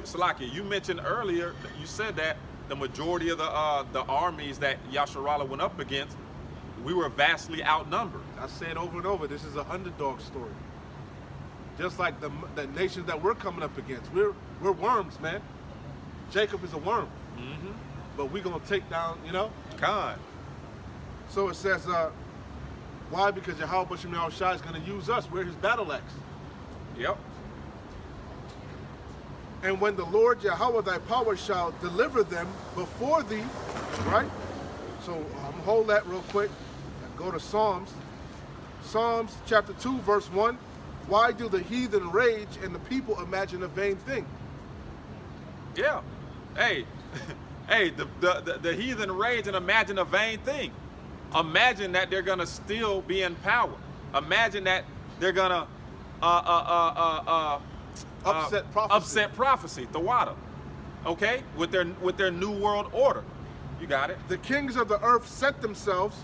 Salaki, you mentioned earlier, you said that the majority of the armies that Yasharallah went up against, we were vastly outnumbered. I said over and over, this is an underdog story. Just like the nations that we're coming up against. We're worms, man. Jacob is a worm. But we're going to take down, Khan. So it says, why? Because Yahweh Shem Yahushua is going to use us. We're his battle axe. Yep. And when the Lord Yahweh thy power shall deliver them before thee, right? So I'm going to hold that real quick and go to Psalms. Psalms chapter 2, verse 1. Why do the heathen rage and the people imagine a vain thing? Yeah. Hey, hey, the heathen rage and imagine a vain thing. Imagine that they're gonna still be in power. Imagine that they're gonna upset prophecy, the water. Okay, with their new world order. You got it. The kings of the earth set themselves.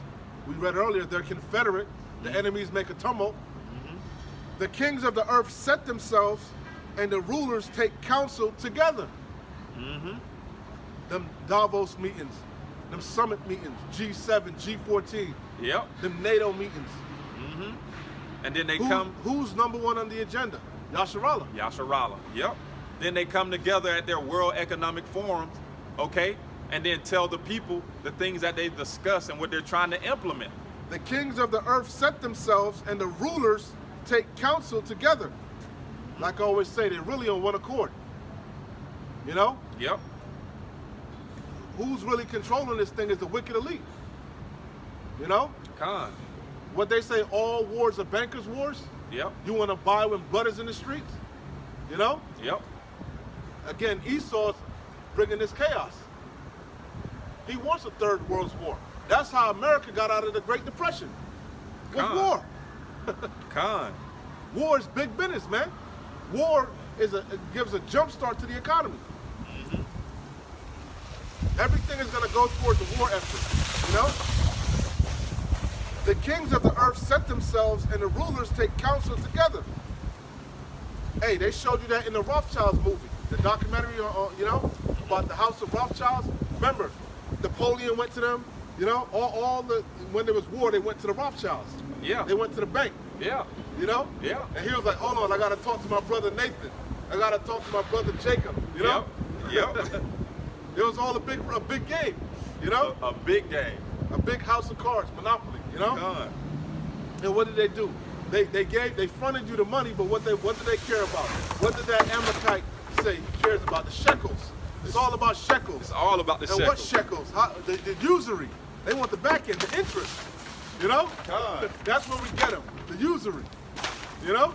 We read earlier, they're confederate. The enemies make a tumult. The kings of the earth set themselves, and the rulers take counsel together. Them Davos meetings, them summit meetings, G7, G14. Yep. Them NATO meetings. And then who's number one on the agenda? Yasharallah. Yasharallah. Yep. Then they come together at their World Economic Forums, okay, and then tell the people the things that they discuss and what they're trying to implement. The kings of the earth set themselves, and the rulers take counsel together. Like I always say, they're really on one accord. You know? Yep. Who's really controlling this thing is the wicked elite. You know? Con. What they say, all wars are bankers' wars. Yep. You want to buy when blood is in the streets. You know? Yep. Again, Esau's bringing this chaos. He wants a third world war. That's how America got out of the Great Depression. With war. Con. War is big business, man. War is it gives a jump start to the economy. Everything is going to go towards the war effort, you know? The kings of the earth set themselves and the rulers take counsel together. Hey, they showed you that in the Rothschilds movie, the documentary, you know, about the House of Rothschilds. Remember, Napoleon went to them, you know, when there was war, they went to the Rothschilds. Yeah. They went to the bank. Yeah. You know? Yeah. And he was like, hold on, I got to talk to my brother Nathan. I got to talk to my brother Jacob, you know? Yep. Yep. It was all a big game, you know? A big game. A big house of cards, Monopoly, you know? Con. And what did they do? They fronted you the money, but what did they care about? What did that Amalekite say he cares about? The shekels. It's all about shekels. It's all about the shekels. And what shekels? The usury. They want the back end, the interest. You know? Con. That's where we get them. The usury. You know?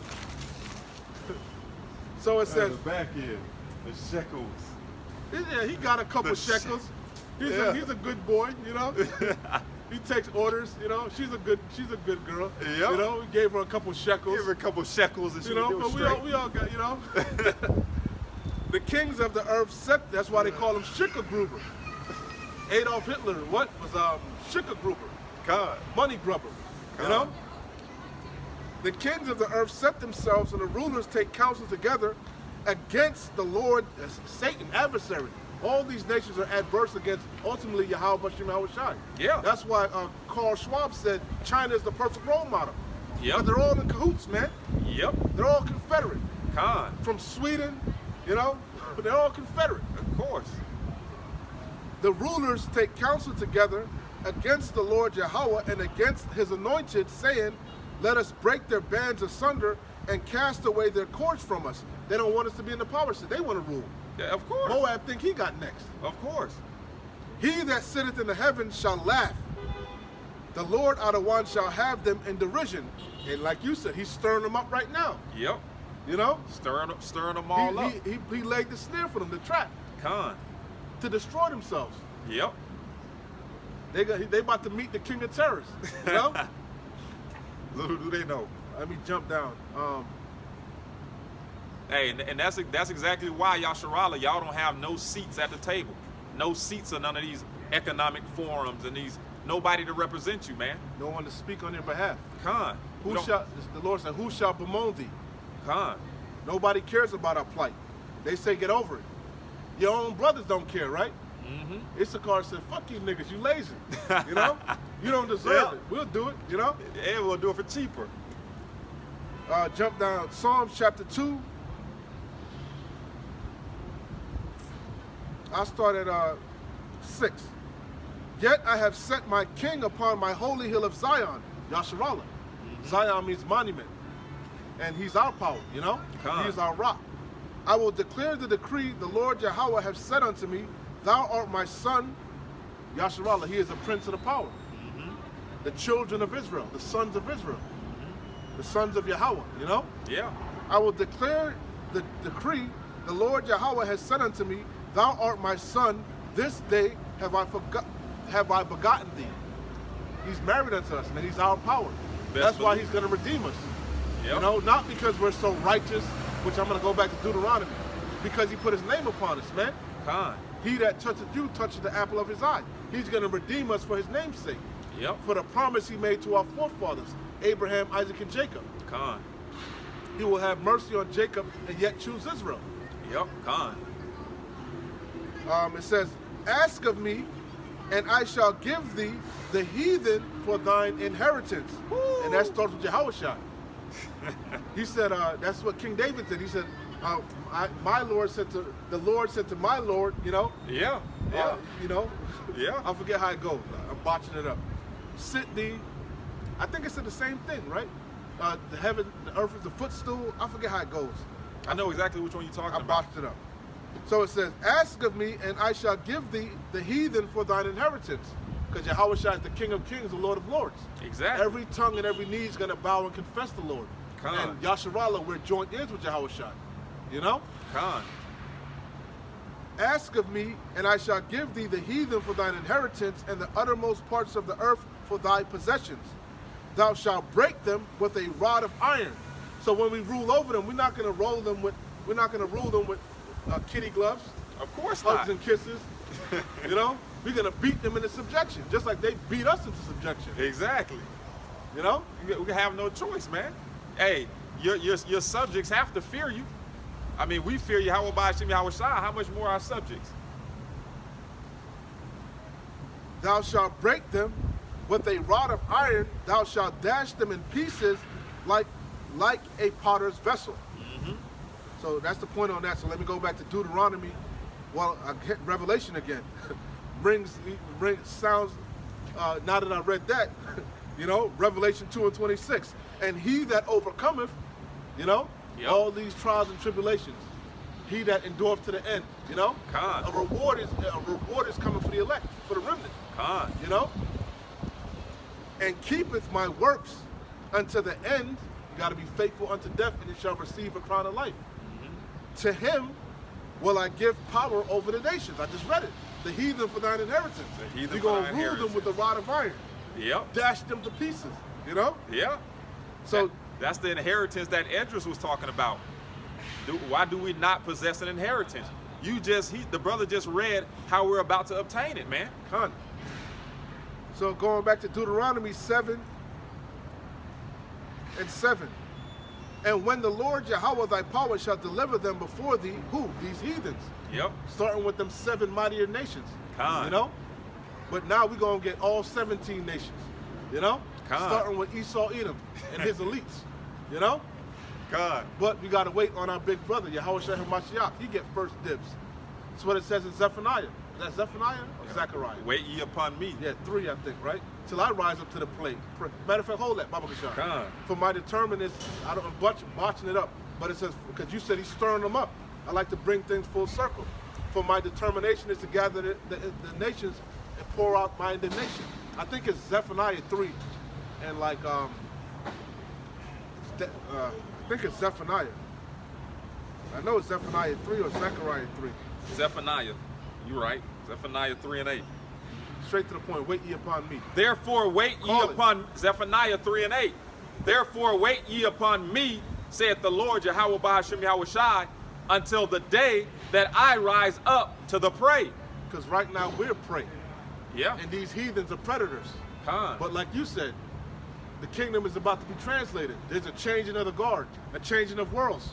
So it says. The back end, the shekels. Yeah, he got a couple shekels. He's a good boy, you know. He takes orders, you know. She's a good girl. Yep. You know, we gave her a couple shekels. Give her a couple shekels and she You know, was but straight. we all got, you know. The kings of the earth set, that's why they call him Schicklgruber. Adolf Hitler, what was Schicklgruber? God. Money grubber. You know? The kings of the earth set themselves and the rulers take counsel together against the Lord, Satan, adversary. All these nations are adverse against, ultimately, Yahweh Bashem Yahushai. Yeah. That's why Carl Schwab said China is the perfect role model. Yep. But they're all in cahoots, man. Yep. They're all Confederate. Con. From Sweden, you know, but they're all Confederate. Of course. The rulers take counsel together against the Lord Yahweh and against his anointed, saying, let us break their bands asunder and cast away their cords from us. They don't want us to be in the power seat. They want to rule. Yeah, of course. Moab think he got next. Of course. He that sitteth in the heavens shall laugh. The Lord Adawan shall have them in derision. And like you said, he's stirring them up right now. Yep. You know? Stirring them all up. He laid the snare for them, the trap, Con. to destroy themselves. Yep. They about to meet the king of terrorists. You know? Little do they know. Let me jump down. Hey, and that's exactly why Yasharala, y'all don't have no seats at the table. No seats in none of these economic forums and nobody to represent you, man. No one to speak on your behalf. Con. The Lord said, who shall bemoan thee? Con. Nobody cares about our plight. They say get over it. Your own brothers don't care, right? Mm-hmm. Issachar said, fuck you niggas, you lazy. You know? You don't deserve it. We'll do it, you know? Yeah, we'll do it for cheaper. Jump down. Psalms chapter 2. I'll start at 6. Yet I have set my king upon my holy hill of Zion, Yasharallah. Zion means monument. And he's our power, you know? He's our rock. I will declare the decree the Lord Yahweh has said unto me, thou art my son, Yasharallah. He is a prince of the power. The children of Israel, the sons of Israel, the sons of Yahweh, you know? Yeah. I will declare the decree the Lord Yahweh has said unto me, thou art my son, this day have I begotten thee. He's married unto us, man. He's our power. That's why he's going to redeem us. Yep. You know, not because we're so righteous, which I'm going to go back to Deuteronomy, because he put his name upon us, man. Con. He that toucheth you toucheth the apple of his eye. He's going to redeem us for his name's sake. Yep. For the promise he made to our forefathers, Abraham, Isaac, and Jacob. Con. He will have mercy on Jacob and yet choose Israel. Yep. Con. It says, ask of me, and I shall give thee the heathen for thine inheritance. Woo. And that starts with Yahushua. He said, that's what King David said. He said, my Lord said to the Lord said to my Lord, you know. Yeah. Yeah. You know. Yeah. I forget how it goes. I'm botching it up. Sit thee. I think it said the same thing, right? The heaven, the earth is the footstool. I forget how it goes. I know exactly which one you're talking I about. botched it up. So it says, ask of me, and I shall give thee the heathen for thine inheritance. Because Yahweh Shai is the King of Kings, the Lord of Lords. Exactly. Every tongue and every knee is going to bow and confess the Lord. Khan. And Yasharallah, we're joint ears with Yahweh Shai. You know? Khan. Ask of me, and I shall give thee the heathen for thine inheritance, and the uttermost parts of the earth for thy possessions. Thou shalt break them with a rod of iron. So when we rule over them, we're not going to rule them with kitty gloves, Of course hugs not. and kisses. You know, we're going to beat them into subjection, just like they beat us into subjection. Exactly. You know, We have no choice, man. Hey, your subjects have to fear you. I mean, we fear Yahweh Ba'ashem Yahweh Shai. How much more our subjects? thou shalt break them with a rod of iron. Thou shalt dash them in pieces like a potter's vessel. So that's the point on that. So let me go back to Deuteronomy. Well, I hit Revelation again. Sounds, now that I read that, you know, Revelation 2:26. And he that overcometh, you know, Yep. all these trials and tribulations, he that endureth to the end, you know, Khan. a reward is coming for the elect, for the remnant, Khan. you know, and keepeth my works unto the end. You got to be faithful unto death, and you shall receive a crown of life. To him will I give power over the nations. I just read it. The heathen for thine inheritance. The heathen You're for going thine to rule them inheritance. with the rod of iron. Yep. Dash them to pieces, you know? Yeah. So That's the inheritance that Edris was talking about. Why do we not possess an inheritance? The brother just read how we're about to obtain it, man. Con. So going back to Deuteronomy 7:7. And when the Lord Yahweh thy power shall deliver them before thee, who? These heathens. Yep. Starting with them 7 mightier nations. Con. You know? But now we're going to get all 17 nations. You know? Con. Starting with Esau Edom and his elites. You know? God. But we got to wait on our big brother, Yahweh Shai HaMashiach. He get first dibs. That's what it says in Zephaniah. Is that Zephaniah or Zechariah? Wait ye upon me. Yeah, 3, I think, right? Till I rise up to the plate. Matter of fact, hold that, Baba Kashar. Con. For my determinants, I'm botching it up, but it says, because you said he's stirring them up. I like to bring things full circle. For my determination is to gather the nations and pour out my indignation. I think it's Zephaniah 3, and like, I think it's Zephaniah. I know it's Zephaniah 3 or Zechariah 3. Zephaniah. You're right. Zephaniah 3:8. Straight to the point, wait ye upon me. Therefore wait ye Call it. upon Zephaniah 3:8. Therefore wait ye upon me, saith the Lord Yahweh Ba'ashem Yahweh Shai, until the day that I rise up to the prey. Because right now we're prey. Yeah. And these heathens are predators. Con. But like you said, the kingdom is about to be translated. There's a changing of the guard, a changing of worlds.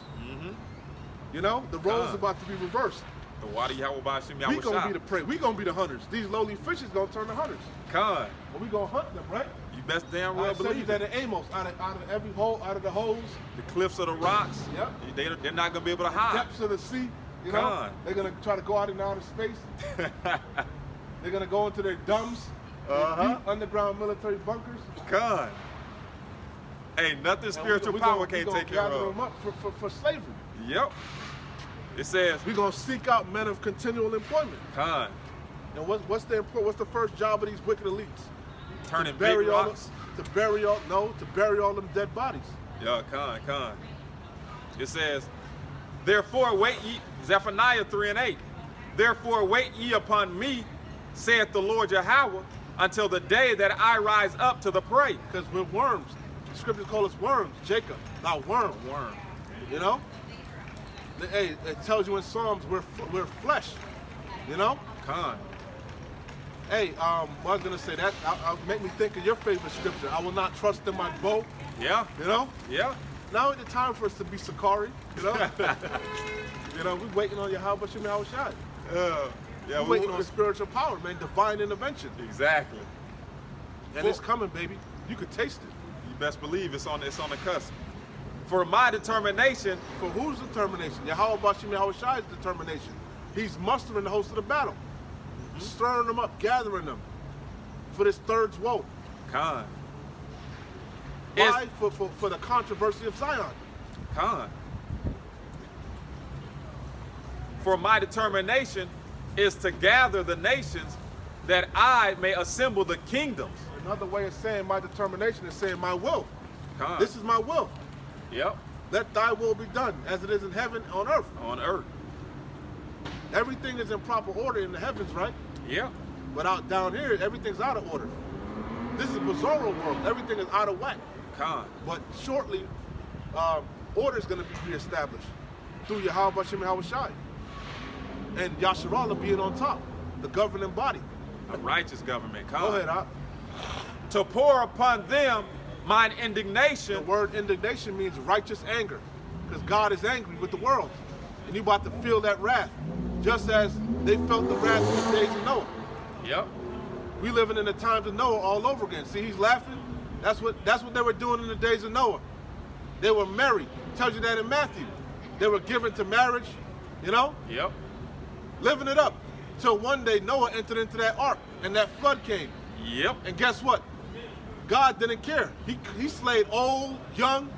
You know, the roles Con. about to be reversed. The Wadi Yahweh Ba'ashem We Yahweh gonna Shai. be the prey. We gonna be the hunters. These lowly fishes gonna turn to hunters. Con. But we gonna hunt them, right? You best damn I well said you believe that it. in Amos, out of every hole, out of the holes, The cliffs of the rocks. Yep. They're not gonna be able to hide. depths of the sea. You know, Con. they're gonna try to go out into outer space. They're gonna go into their dumbs, their deep underground military bunkers. Con. Hey, nothing And spiritual we power gonna can't take care gather of. them up for slavery. Yep. It says, We're gonna seek out men of continual employment. Con. And what's the first job of these wicked elites? Turning To big bury all rocks. to bury all them dead bodies. Yeah, con. It says, therefore wait ye, Zephaniah 3:8. Therefore wait ye upon me, saith the Lord Yahweh, until the day that I rise up to the prey. Because we're worms. The scriptures call us worms. Jacob, thou worm. Worm. You know? Hey, it tells you in Psalms we're flesh. You know? Con. Hey, what I was gonna say that I'll make me think of your favorite scripture. I will not trust in my bow. Yeah. You know? Yeah. Now ain't the time for us to be Sakari. You know? You know, we're waiting on Yahweh Shem Yahweh Shai. Yeah. We're waiting on spiritual power, man. Divine intervention. Exactly. And it's coming, baby. You could taste it. You best believe it's on the cusp. For my determination, For whose determination? Yahweh Bashim Yahweh Shai's determination. He's mustering the host of the battle. Stirring them up, gathering them for this third woe. Con. Why? For the controversy of Zion. Con. For my determination is to gather the nations that I may assemble the kingdoms. Another way of saying my determination is saying my will. Con. This is my will. Yep. Let thy will be done as it is in heaven, on earth. On earth. Everything is in proper order in the heavens, right? Yeah. But out down here, everything's out of order. This is bizarro world. Everything is out of whack. Con. But shortly, order is going to be reestablished through Yahweh Hashem Yahweh Shai. And Yasharallah being on top, the governing body. A righteous government. Con. Go ahead, Ak. To pour upon them mine indignation. The word indignation means righteous anger, because God is angry with the world, and you about to feel that wrath, just as they felt the wrath in the days of Noah. Yep. We living in the times of Noah all over again. See, he's laughing. That's what they were doing in the days of Noah. They were married. Tells you that in Matthew. They were given to marriage, you know? Yep. Living it up. Till one day Noah entered into that ark and that flood came. Yep. And guess what? God didn't care. He slayed old, young,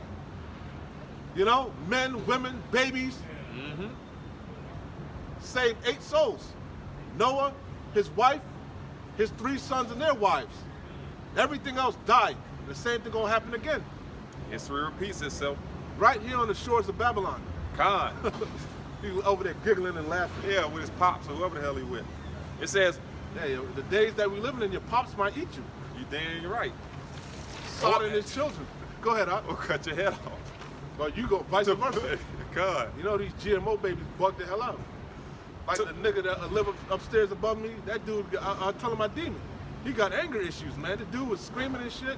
you know, men, women, babies. Mm-hmm. Saved 8 souls. Noah, his wife, his 3 sons and their wives. Everything else died. The same thing gonna happen again. History repeats itself. Right here on the shores of Babylon. Con. He was over there giggling and laughing. Yeah, with his pops or whoever the hell he with. It says, Hey, the days that we living in, your pops might eat you. you damn you're right. Sodding his children. Go ahead, Ak. Or cut your head off. Or you go vice versa. God. You know these GMO babies bug the hell out. Like the nigga that live upstairs above me, that dude, I tell him my demon. He got anger issues, man. The dude was screaming and shit.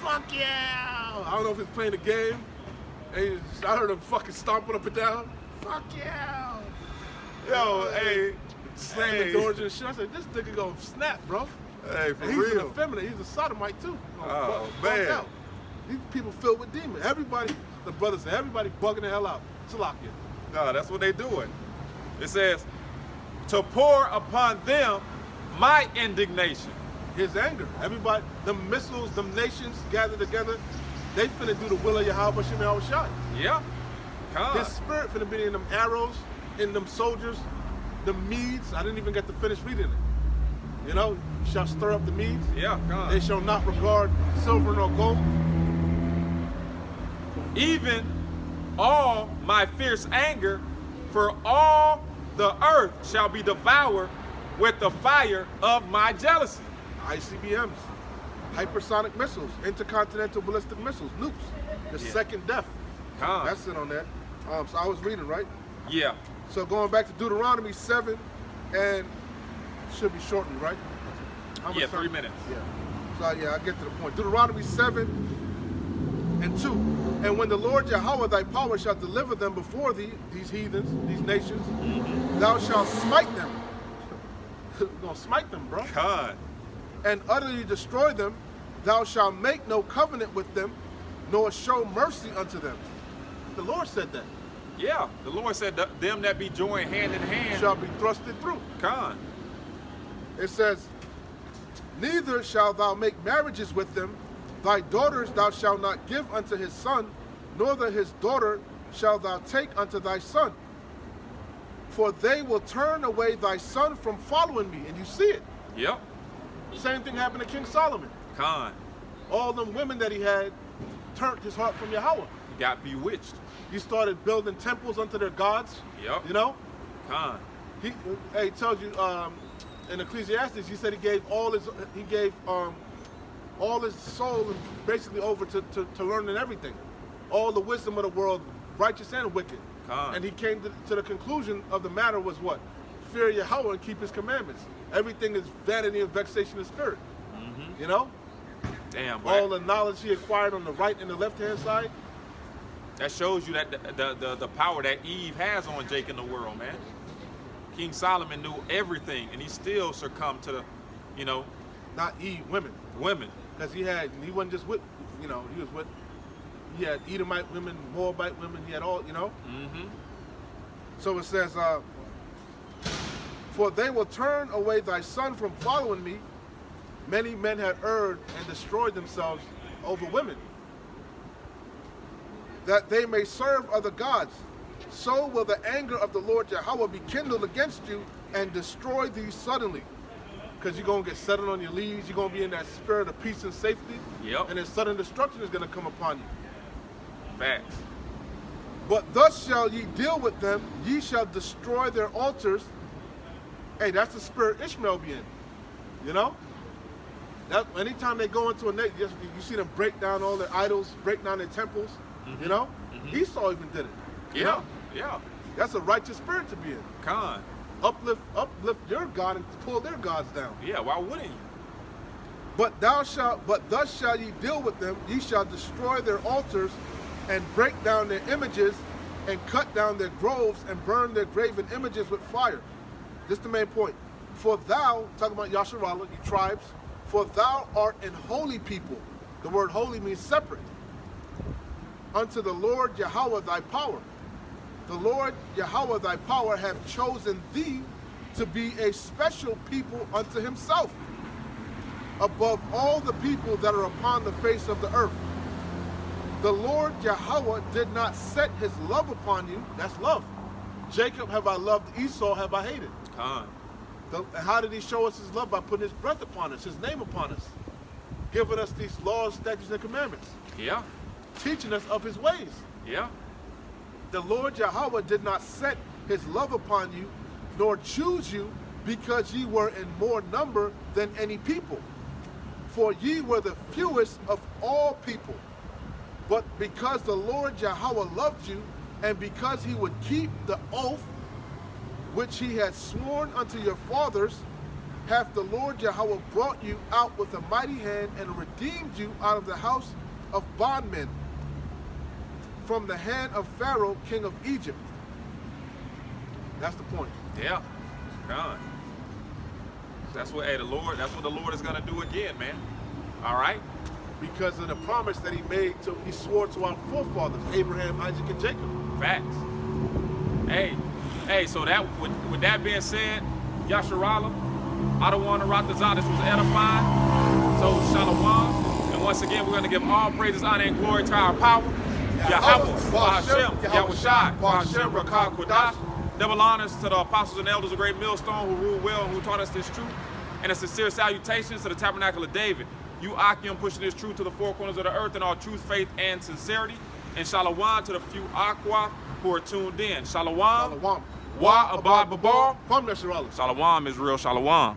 Fuck yeah! I don't know if he's playing the game. And I heard him fucking stomping up and down. Fuck yeah! Yo, hey. Slamming doors and shit. I said, this nigga gonna snap, bro. Hey, for And he's real. an effeminate. He's a sodomite too. Oh, Bugged man. out. These people filled with demons. Everybody, the brothers, everybody bugging the hell out. Salakia. No, that's what they doing. It says, to pour upon them my indignation. His anger. Everybody, the missiles, the nations gathered together. They finna do the will of Yahweh Hashem Yahweh Shai. Yeah. Con. His spirit finna be in them arrows, in them soldiers, the Medes. I didn't even get to finish reading it. You know, you shall stir up the Medes. Yeah, con. They shall not regard silver nor gold. Even all my fierce anger, for all the earth shall be devoured with the fire of my jealousy. ICBMs, hypersonic missiles, intercontinental ballistic missiles, nukes. The second death. Con. That's it on that. So I was reading, right? Yeah. So going back to Deuteronomy 7, and should be shortly, right? How much Yeah, time? 3 minutes. Yeah. So yeah, I get to the point. Deuteronomy 7 and 2. And when the Lord Yahweh thy power shall deliver them before thee, these heathens, these nations, thou shalt smite them. You're gonna smite them, bro. Con. And utterly destroy them. Thou shalt make no covenant with them, nor show mercy unto them. The Lord said that. Yeah. The Lord said, them that be joined hand in hand. Shall be thrusted through. Con. It says, neither shalt thou make marriages with them. Thy daughters thou shalt not give unto his son, nor his daughter shalt thou take unto thy son. For they will turn away thy son from following me. And you see it. Yep. Same thing happened to King Solomon. Con. All them women that he had turned his heart from Yahweh. He got bewitched. He started building temples unto their gods. Yep. You know? Con. He tells you in Ecclesiastes, he said he gave all his soul basically over to learning everything. All the wisdom of the world, righteous and wicked. Con. And he came to the conclusion of the matter was what? Fear Yahweh and keep his commandments. Everything is vanity and vexation of spirit. Mm-hmm. You know? Damn, boy. All the knowledge he acquired on the right and the left-hand side. That shows you that the power that Eve has on Jake in the world, man. King Solomon knew everything, and he still succumbed to the, you know, Not Eve, women. women. Because he wasn't just with, you know, he had Edomite women, Moabite women, he had all, you know. Mm-hmm. So it says, for they will turn away thy son from following me. Many men had erred and destroyed themselves over women, that they may serve other gods, so will the anger of the Lord Yahweh be kindled against you and destroy thee suddenly. Because you're going to get settled on your leaves. You're going to be in that spirit of peace and safety. Yep. And then sudden destruction is going to come upon you. Facts. But thus shall ye deal with them. Ye shall destroy their altars. Hey, that's the spirit Ishmael be in. You know? That, anytime they go into a nation, you see them break down all their idols, break down their temples. Mm-hmm. You know? Mm-hmm. Esau even did it. You Yeah. know? Yeah. That's a righteous spirit to be in. Con. Uplift your God and pull their gods down. Yeah, why wouldn't you? But thus shall ye deal with them. Ye shall destroy their altars and break down their images and cut down their groves and burn their graven images with fire. This is the main point. For thou, talking about Yasharallah, you tribes, for thou art an holy people. The word holy means separate. Unto the Lord Yahweh thy power. The Lord Yahweh thy power hath chosen thee to be a special people unto himself, above all the people that are upon the face of the earth. The Lord Yahweh did not set his love upon you. That's love. Jacob have I loved, Esau have I hated. Con. How did he show us his love? By putting his breath upon us, his name upon us, giving us these laws, statutes, and commandments, Yeah. teaching us of his ways. Yeah. The Lord Yahweh did not set his love upon you, nor choose you, because ye were in more number than any people. For ye were the fewest of all people. But because the Lord Yahweh loved you, and because he would keep the oath which he had sworn unto your fathers, hath the Lord Yahweh brought you out with a mighty hand and redeemed you out of the house of bondmen, from the hand of Pharaoh, king of Egypt. That's the point. Yeah. Con. That's what the Lord is gonna do again, man. All right? Because of the promise that he made, he swore to our forefathers, Abraham, Isaac, and Jacob. Facts. Hey, so that with that being said, Yasharallah, Adawan Aratazah, this was edifying. So Shalom. And once again, we're gonna give all praises, honor, and glory to our power. Yahweh, Bahashem, Yahweh Shai, Bahashem, Rakah, Kodash. Double honors to the apostles and elders of Great Millstone who ruled well and who taught us this truth. And a sincere salutations to the Tabernacle of David. You Akim pushing this truth to the four corners of the earth in all truth, faith, and sincerity. And Shalom to the few Aqua who are tuned in. Shalom. Shalom. Wa Abad Babar. Kwam Yasharallah. Shalom is real Shalom.